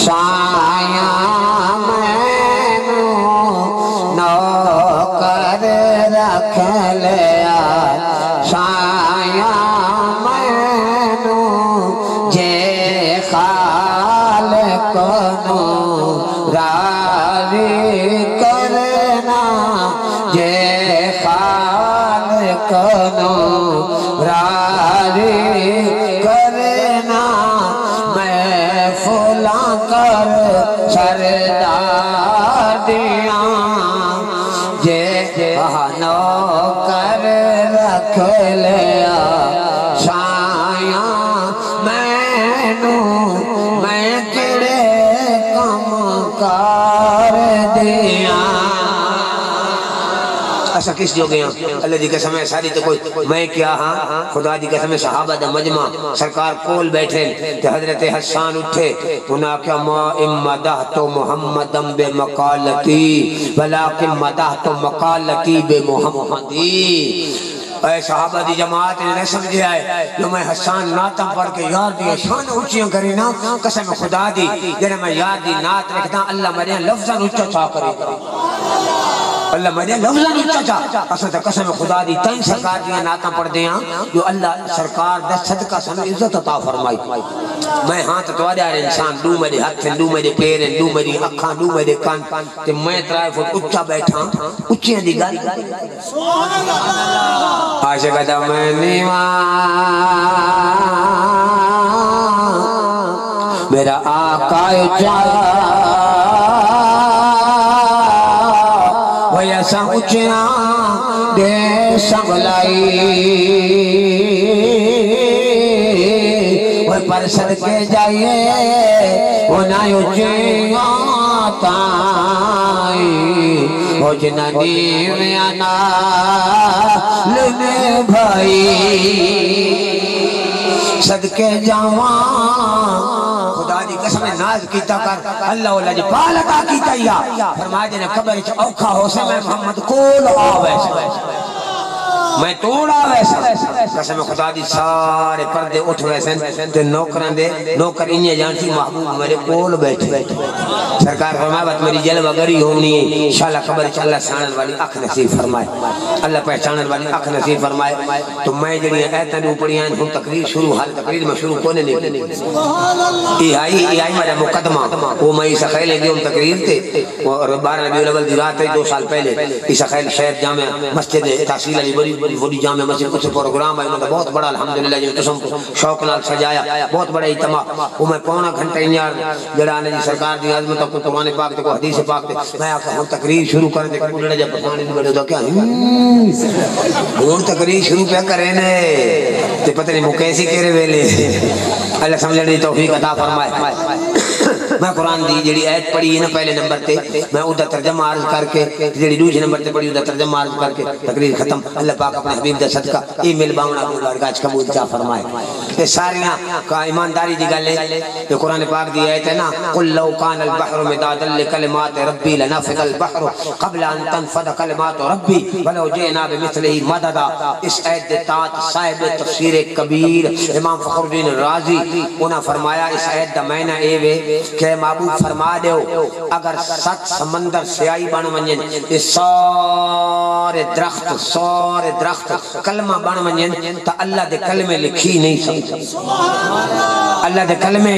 سایہ مینو، نوکر رکھ لیا سایہ مینو، جے خالق نو راضی کرنا، جے خالق نو راضی کرنا، میں فلاں کر سردار دیاں، جے نوکر رکھ لیا سایہ مینو، میں کڑے کم کار دیاں. ایسا کس جو گیا اللہ دی قسم ہے ساری تو کوئی میں کیا ہاں خدا دی قسم ہے. صحابہ دا مجمع سرکار کول بیٹھے تے حضرت حسان اٹھے انہاں کیا ما امدحت محمدم بے مقالتی ولیکن مدحت مقالتی بے محمدی. اے صحابہ دی جماعت نے سمجھے آئے جو میں حسان ناتم پڑھ کے یار دی شان اونچیاں کری نا، قسم خدا دی جنہیں میں یار دی نات رکھتا اللہ میرے لفظاں اونچا چاہ کرے، اللہ میرے لفظاں اونچا چاہ. اصل قسم خدا دی تین سرکار دی ناتاں پڑھ دیاں جو اللہ سرکار دے صدقہ سنو عزت عطا فرمائی. میں ہاتھ تو آدھار انسان، دو میرے ہاتھ دو میرے پیر دو میری اکھاں دو میرے کان تے میں 3 فٹ اونچا بیٹھا اونچیاں دی گل عاشق دا میں نیواں میرا آقا ویسا اچھنا دے سنگلائی، وہ پر صدقے جائیے وہ نہ اچھیاں تائی، وہ جنانی میں آنا لنے بھائی، صدقے جاواں خدا دی قسم ناز کیتا کر اللہ اللہ جی پالتا کیتا یا فرمائے جنہیں قبر چا اوکھا ہو سے میں محمد کول آویسا میں توڑا ویسا. قسم خدا دی سارے پردے اٹھ ویسن تے نوکران دے نوکر انہیں جانتی محبوب میرے کول بیٹھے. سرکار فرمائے بات میری جلوہ گری ہونی ہے انشاءاللہ قبر چا اللہ سانل والی اکھ نصیب فرمائے، اللہ پہچانل والی اکھ نصیب فرمائے. تو میں جنہیں ایتن اوپڑی آئیں ہوں تقریر شروع حال تقریر میں شروع کونے نہیں ای آئی میرا مقدمہ وہ میں عیسیٰ خیل گئے ہم تقریر تھے اور 12 ربیع الاول دی رات ہے 2 سال پہلے عیسیٰ خیل شہر جامعہ مسجد تحصیل علی بڑی جامعہ مسجد کچھ پروگرام ہے انہوں نے بہت بڑا الحمدللہ جو قسم شوق نال سجایا بہت بڑا اجتماع. وہ میں پونا گھنٹہ انیار جڑا آنے جی سرکار دی عظمت کو قرآن پاک تے کو حدیث پاک تے میں آکا ہم تقریر شروع کر دے کھولڑا جب پسانے دی بڑے دا کیا ہوں تقریر شروع پہ کریں نے تے پتہ نہیں مکیسی کہہ رہے ویلے. اللہ سمجھنے دی توفیق عطا فرمائے. میں قرآن دی جڑی آیت پڑھی ہے نا پہلے نمبر تے میں ادھا ترجمہ عرض کر کے جڑی دوسرے نمبر تے پڑھی ادھا ترجمہ عرض کر کے تقریر ختم. اللہ پاک اپنے حبیب دا صدقہ ای مل باؤنا بارگاہ قبول عطا فرمائے. یہ ساریاں کا ایمانداری دی گل ہے کہ قرآن پاک دی آیت ہے نا قل لو کان البحر مدادا لکلمات ربی لنفد البحر قبل ان تنفد کلمات ربی ولو جئنا بمثلہ مددا. اس آیت دے تحت صاحب تفسیر کبیر امام فخر الدین رازی انہاں فرمایا اس آیت دا معنی اے وے کہ محبوب فرما دیو اگر 7 سمندر سیاہی بن ونجن اس سارے سورے درخت کلمہ بن ونجن تا اللہ دے کلمے لکھی نہیں سکتے اللہ دے کلمے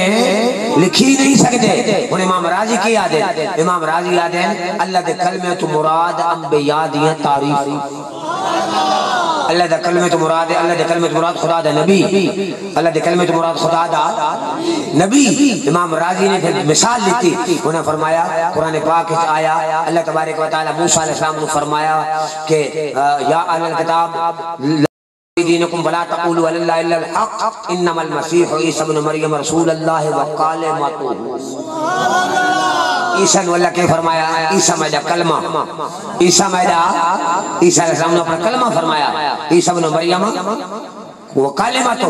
لکھی نہیں سکتے ان امام راضی کی یاد ہے امام راضی یاد ہے اللہ دے کلمے تو مراد انبیاء دیاں تعریف اللہ دے کلمے تو مراد ہے اللہ دے کلمے تو مراد خدا دا نبی اللہ دے کلمے تو مراد خدا دا نبی امام راضی نے پھر مثال لیتی انہوں نے فرمایا قرآن پاک آیا اللہ تبارک و تعالی موسیٰ علیہ السلام نے فرمایا کہ یا اہل الکتاب دینکم فلا تقولوا علی اللہ الا الحق انما المسیح عیسی ابن مریم رسول اللہ وکلمتہ عیسیٰ نے اللہ کے فرمایا عیسیٰ میدہ کلمہ عیسیٰ میدہ عیسیٰ علیہ السلام نے اپنا کلمہ فرمایا عیسیٰ ابن مریم وکلمتہ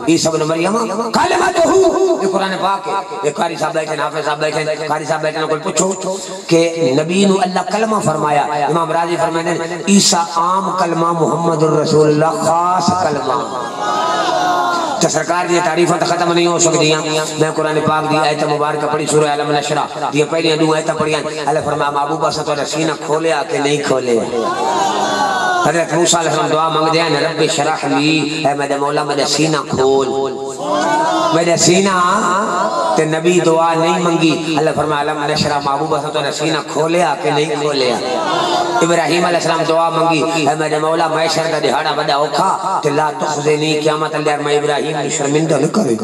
عیسیٰ ابن مریم کلمتہ یہ قرآن پاک ہے ایک قاری صاحب بیٹھے حافظ صاحب بیٹھے قاری صاحب بیٹھے کوئی پوچھو کہ نبی نے اللہ کلمہ فرمایا امام راضی فرمائے عیسیٰ عام کلمہ محمد الرسول اللہ خاص کلمہ تو سرکار دی تعریفوں تا ختم نہیں ہو سکتی میں قرآن پاک دی آیت مبارکہ پڑھی سورہ علم نشرہ دی پہلی دو آیتیں پڑھی اللہ فرمایا محبوبہ سے تو سینہ کھولے آکے نہیں کھولے حضرت موسیٰ علیہ السلام دعا مانگ دیا رب شرح لی اے میرے مولا میرے سینہ کھول میرے سینہ تے نبی دعا نہیں منگی اللہ فرمایا علم نشرہ محبوبہ سے تو سینہ کھولے آکے نہیں کھولے ابراہیم علیہ السلام دعا منگی اے میرے مولا میں شرد دہاڑا بڑا اوکھا تے لا تخزنی قیامت اللہ میں ابراہیم نے شرمندہ نہ کرے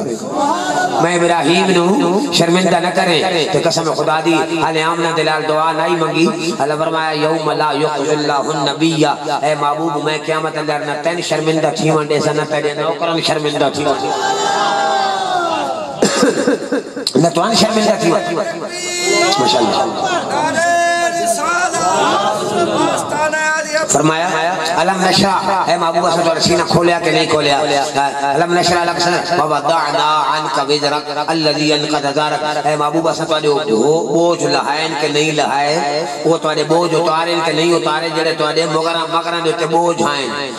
میں ابراہیم نو شرمندہ نہ کرے تے قسم خدا دی علی آمنہ دلال دعا نہیں منگی اللہ فرمایا یوم لا یخز اللہ النبی اے محبوب میں قیامت اللہ نہ تین شرمندہ تھی وانڈے سے نہ تیرے نوکران شرمندہ تھی نہ تو ان شرمندہ تھی ماشاءاللہ فرمایا علم نشرح اے محبوبہ سے تو سینہ کھولیا کہ نہیں کھولیا علم نشرح لک صدرک ووضعنا عنک وزرک الذی انقض ظہرک اے محبوبہ سے تو بوجھ لہائن کہ نہیں لہائے وہ تو بوجھ اتارن کہ نہیں اتارے جڑے تو مغران دیتے بوجھ آئیں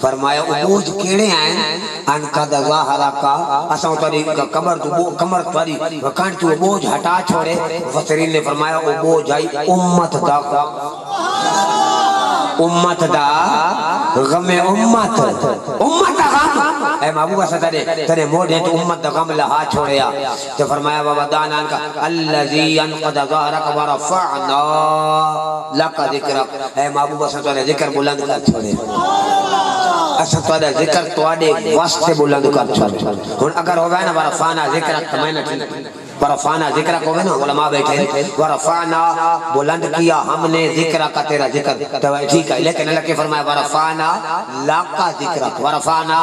فرمایا بوجھ کیڑے آئیں انقض ظہرک اساں تاری کمر تاری وکان تو بوجھ ہٹا چھوڑے مفسرین نے فرمایا وہ بوجھ آئی امت دا امت دا غم امت دا غم اے محبوبہ سے ترے موڑے تو امت دا غم لہا چھوڑیا تو فرمایا وَوَدَانَا عَنْكَ الَّذِي أَنْقَضَ ظَهْرَكَ وَرَفَعْنَا لَكَ ذِكْرَكَ اے محبوبہ سے ترے ذکر بلند کر چھوڑے اسا ترے ذکر توڑے واسطے بلند کر چھوڑے اگر ہوگا نا ورفعنا ذکرک تو میں نہ ورفعنا ذکرہ کو نا علماء بیٹھے ورفعنا بلند کیا ہم نے ذکرہ کا تیرا ذکر ٹھیک ہے لیکن اللہ کے فرمایا ورفعنا لاکا ذکرہ ورفعنا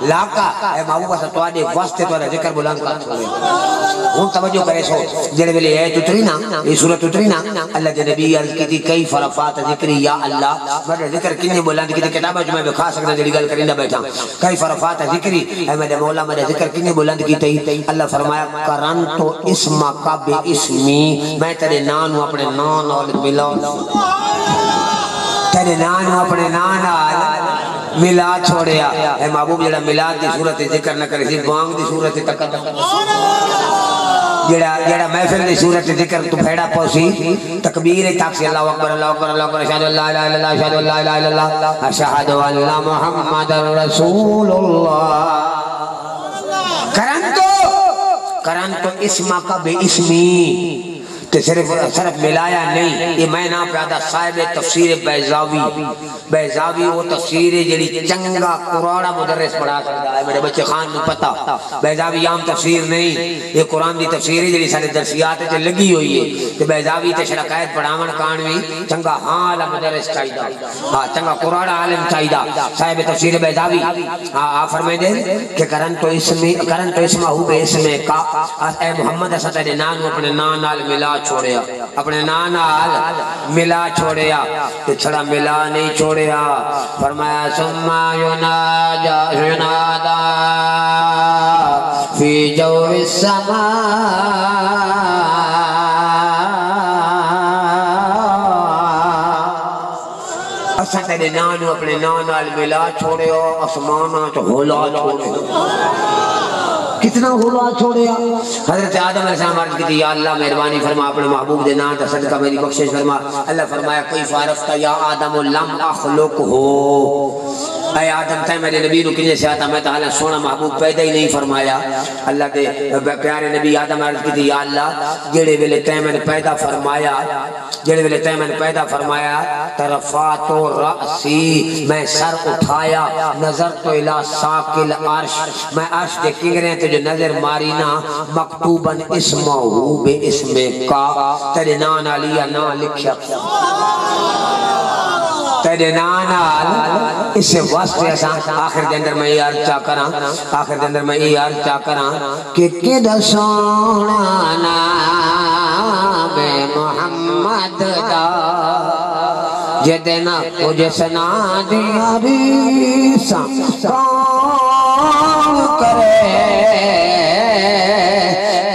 لاکا اے محبوبہ سے توڑے واسطے توڑے ذکر بلند کر چھوڑے ہم توجہ کرے سو جنہے بلے اے تتری نا یہ سورت تتری نا اللہ دے نبی عرض کی تھی کئی فرفات ذکری یا اللہ میرے ذکر کنی بلند کی تھی کتابہ جو میں بکھا سکنا جڑی گل کرندہ بیٹھا کئی فرفات ذکری اے میرے مولا میرے ذکر کنی بلند کی تھی اللہ فرمایا کرن تو اسمہ کا بے اسمی میں تیرے نانو اپنے نان اور ملا تیرے نانو اپنے نان آل ملا چھوڑیا اے محبوب جڑا ملاد دی صورت ذکر نہ کرے سی بانگ دی صورت تقدم جڑا محفل دی صورت ذکر تو پھیڑا پوسی تکبیر تاکسی اللہ اکبر اللہ اکبر اللہ اکبر اشہد اللہ الہ الا اللہ اشہد اللہ الہ الا اللہ اشہد ان محمد رسول اللہ کرن تو اسمہ کا بے اسمی کہ صرف ملایا نہیں یہ میں نہ پیادا صاحب تفسیر بیضاوی وہ تفسیر جڑی چنگا قرآن مدرس پڑھا سکتا ہے میرے بچے خان کو پتا بیضاوی عام تفسیر نہیں یہ قرآن دی تفسیر جڑی سارے درسیات سے لگی ہوئی ہے کہ بیضاوی تے شرکایت پڑھاون کانوی چنگا حال مدرس چاہیدا ہاں چنگا قرآن عالم چاہیدا صاحب تفسیر بیضاوی آپ فرمائے دے کہ کرن تو اسمہ ہو بے اسمے کا اے محمد اسد نانو اپنے نان نال ملا چھوڑیا اپنے نانال ملا چھوڑیا تو چھڑا ملا نہیں چھوڑیا فرمایا سمّا ینادا فی جو السماء اسا تیرے نانو اپنے نانال ملا چھوڑیا اسمانا تو ہولا چھوڑیا کتنا غلا چھوڑیا. حضرت آدم علیہ السلام عرض کی یا اللہ مہربانی فرما اپنے محبوب دے نام دا صدقہ میری بخشش فرما. اللہ فرمایا کوئی فارفتا یا آدم لم اخلق ہو. اے آدم تے میرے نبی نو کنے سے آتا میں تعالی سونا محبوب پیدا ہی نہیں فرمایا. اللہ دے پیارے نبی آدم عرض کی یا اللہ جڑے ویلے تے میں نے پیدا فرمایا جڑے ویلے تے میں نے پیدا فرمایا طرفات و رأسی میں سر اٹھایا نظر تو الہ ساکل عرش میں عرش دے کنگرے تے جو نظر ماری نا مکتوباً اسمہ بے اسم کا تیرے نان علیہ نا لکھیا تیرے نانال اس سے واسطے ایسا آخر دے اندر میں یہ عرض چاہ کراں کہ کدھا سونا نام محمد دا جدنا مجھے سنا دیا ریسا کون کرے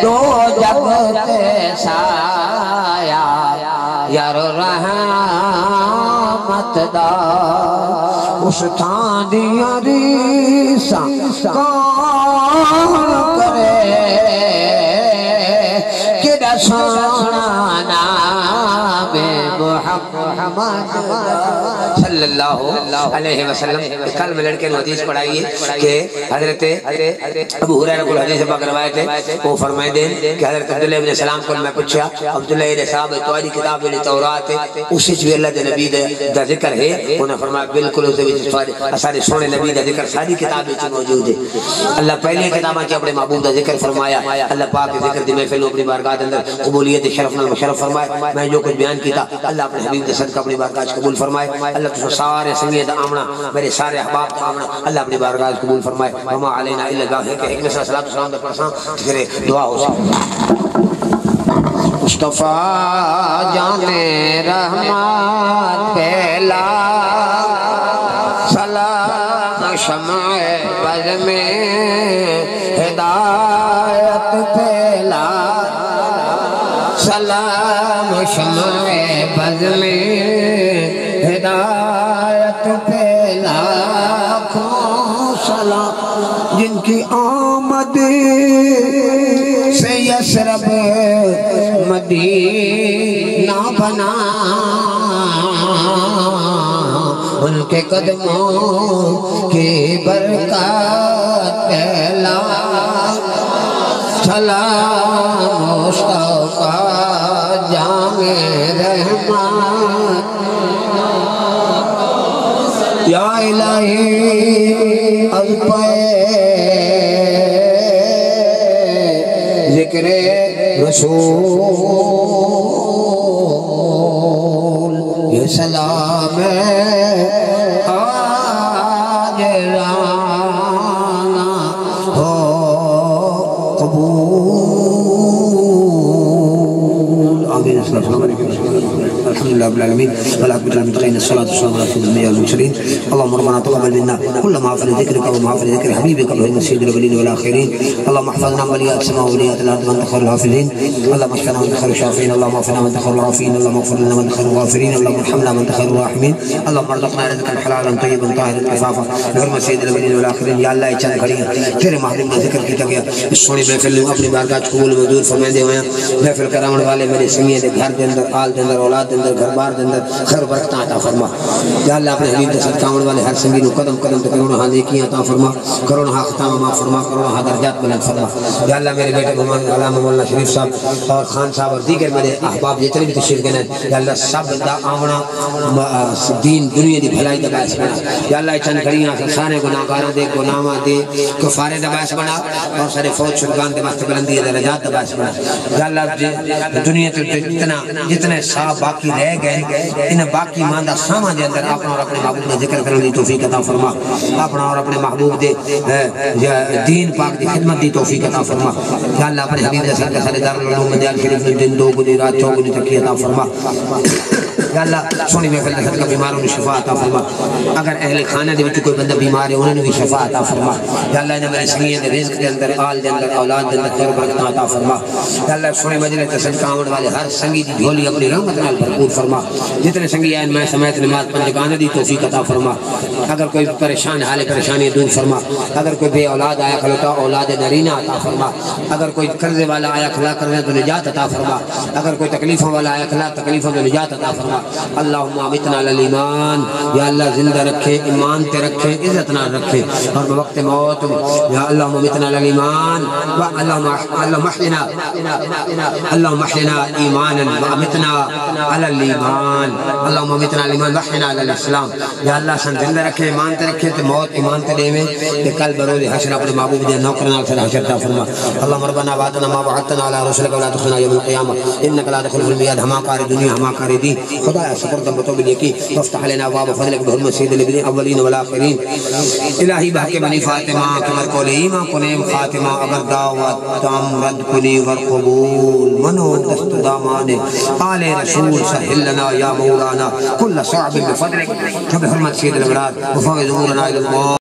دو جگ تے سایا یار رحمت دا اس تھان دیا ریسا کون کرے کدھا سونا نام محمد صلی اللہ علیہ وسلم. کل میں لڑکے نے حدیث پڑھائی ہے کہ حضرت ابو ہریرہ کو حدیث پاک روایت ہے وہ فرمائے دیں کہ حضرت عبداللہ ابن سلام کو میں پوچھا عبداللہ ابن صاحب تواری کتاب میں تورات ہے اسی جو اللہ دے نبی دا ذکر ہے انہوں نے فرمایا بالکل اس دے سارے سونے نبی دا ذکر ساری کتاب میں موجود ہے. اللہ پہلی کتاباں کے اپنے محبوب دا ذکر فرمایا. اللہ پاک کے ذکر دی محفل اپنی بارگاہ کے اندر قبولیت شرف نال مشرف فرمائے. میں جو کچھ بیان کیتا اللہ اپنے حبیب دے صدقہ اپنی بارگاہ قبول فرمائے. اللہ تو سارے سنگیت آمنا میرے سارے احباب کا آمنا اللہ اپنی بارگاہ قبول فرمائے. وما علینا الا البلاغ کہ ایک نسل صلاۃ و سلام دا پڑھساں پھر دعا ہو سکے. مصطفیٰ جان رحمت پھیلا سلام شمع بز میں ہدایت پھیلا سلام شمع بز میں ہدایت پھیلا کھو سلام جن کی آمد سے یسرب مدینہ بنا ان کے قدموں کی برکات پھیلا سلام مصطفیٰ جامع رحمت یا الہی از پہ ذکر رسول یہ سلام آج رانا ہو قبول. آمین. السلام علیکم. الحمد لله رب العالمين والعاقبة للمتقين الصلاة والسلام على سيد الأنبياء والمرسلين. اللهم ربنا تقبل منا كل ما حفظ ذكرك وما حفظ ذكر حبيبك وهو سيد الأولين والآخرين. اللهم احفظنا من وليات السماء ووليات الأرض وأنت خير الحافظين. اللهم اشفنا وأنت خير الشافين. اللهم اغفرنا وأنت خير العافين. اللهم اغفر لنا وأنت خير الغافرين. اللهم ارحمنا وأنت خير الراحمين. اللهم ارزقنا رزقا حلالا طيبا طاهرا كفافا بحرمة سيد الأولين والآخرين. یا اللہ چند گھڑیاں تیرے محبوب کا ذکر کیا گیا اس سونی محفل میں اپنی بارگاہ قبول منظور فرمائے ہوئے محفل کراون والے میرے سنگیے دے گھر دے اندر آل دے اندر اولاد دے اندر گھر بار دے اندر خیر برکت عطا فرما. یا اللہ اپنے حبیب دے صدقہ آمن والے ہر سنگی نو قدم قدم تک کرونا نیکیاں عطا فرما کرونا ختم معاف فرما کرونا درجات بلند فرما. یا اللہ میرے بیٹے محمد علامہ مولانا شریف صاحب اور خان صاحب اور دیگر میرے احباب جتنے بھی تشریف گئے یا اللہ سب دا آمنا دین دنیا دی بھلائی دا باعث بنا. یا اللہ چند گھڑیاں سے سارے گناہگاراں دے گناہاں دے کفارے دا باعث بنا اور سارے فوج شرگان دے واسطے بلندی درجات دا باعث بنا. یا اللہ دنیا تے جتنے سا باقی رہ گئے انہیں باقی ماندہ سامان دے اندر اپنا اور اپنے محبوب دے ذکر کرنے دی توفیق عطا فرما. اپنا اور اپنے محبوب دے دین پاک دی خدمت دی توفیق عطا فرما. یا اللہ اپنے حبیب دے صدقہ سارے دار العلوم مدیال شریف میں دن دو گنی رات چو گنی تکی عطا فرما. یا اللہ سونی محفل دے صدقہ بیماروں نے شفا عطا فرما اگر اہل خانہ دے وچ کوئی بندہ بیمار ہے انہوں نے بھی شفا عطا فرما یا اللہ انہاں میرے سنگیاں دے رزق دے اندر آل دے اندر اولاد دے اندر خیر برکت عطا فرما یا اللہ سونے مجلس تے صدقہ آون والے ہر سنگی دی جھولی اپنی رحمت نال بھرپور فرما جتنے سنگی آئے میں سمیت نماز پنجگانہ دی توفیق عطا فرما اگر کوئی پریشان حال پریشانی دور فرما اگر کوئی بے اولاد آیا کھلوتا اولاد نرینہ عطا فرما اگر کوئی قرضے والا آیا کھلا کرنے تو نجات عطا فرما اگر کوئی تکلیفوں والا آیا کھلا تکلیفوں تو نجات عطا فرما اللہم امتنا علی الایمان یا اللہ زندہ رکھے ایمان تے رکھے عزت نہ رکھے اور وقت موت یا اللہم امتنا علی الایمان اللہم احینا ایمانا وامتنا علی الایمان اللہم امتنا علی الایمان واحینا علی الاسلام یا اللہ سن زندہ رکھے ایمان تے رکھے تے موت ایمان تے دے میں تے کل بروز حشر اپنے محبوب دے نوکرنا سے حشر عطا فرما اللہم ربنا وعدنا ما وعدتنا علی رسولک ولا تخزنا یوم القیامہ انک لا تخلف المیعاد ہما کار دنیا ہما کار دین خدا شکر دم تو بھی کی وافتح لنا ابواب فضلک بحرمت سید الاولین والآخرین الہی بحق بنی فاطمہ کمر کو لیما کنیم خاتمہ اگر دعوت تام رد کنی ورقبول منو دست دامان آل رسول سہل لنا یا مولانا کل صعب بفضلک بحرمت سید الابرار وفوض امورنا الى اللہ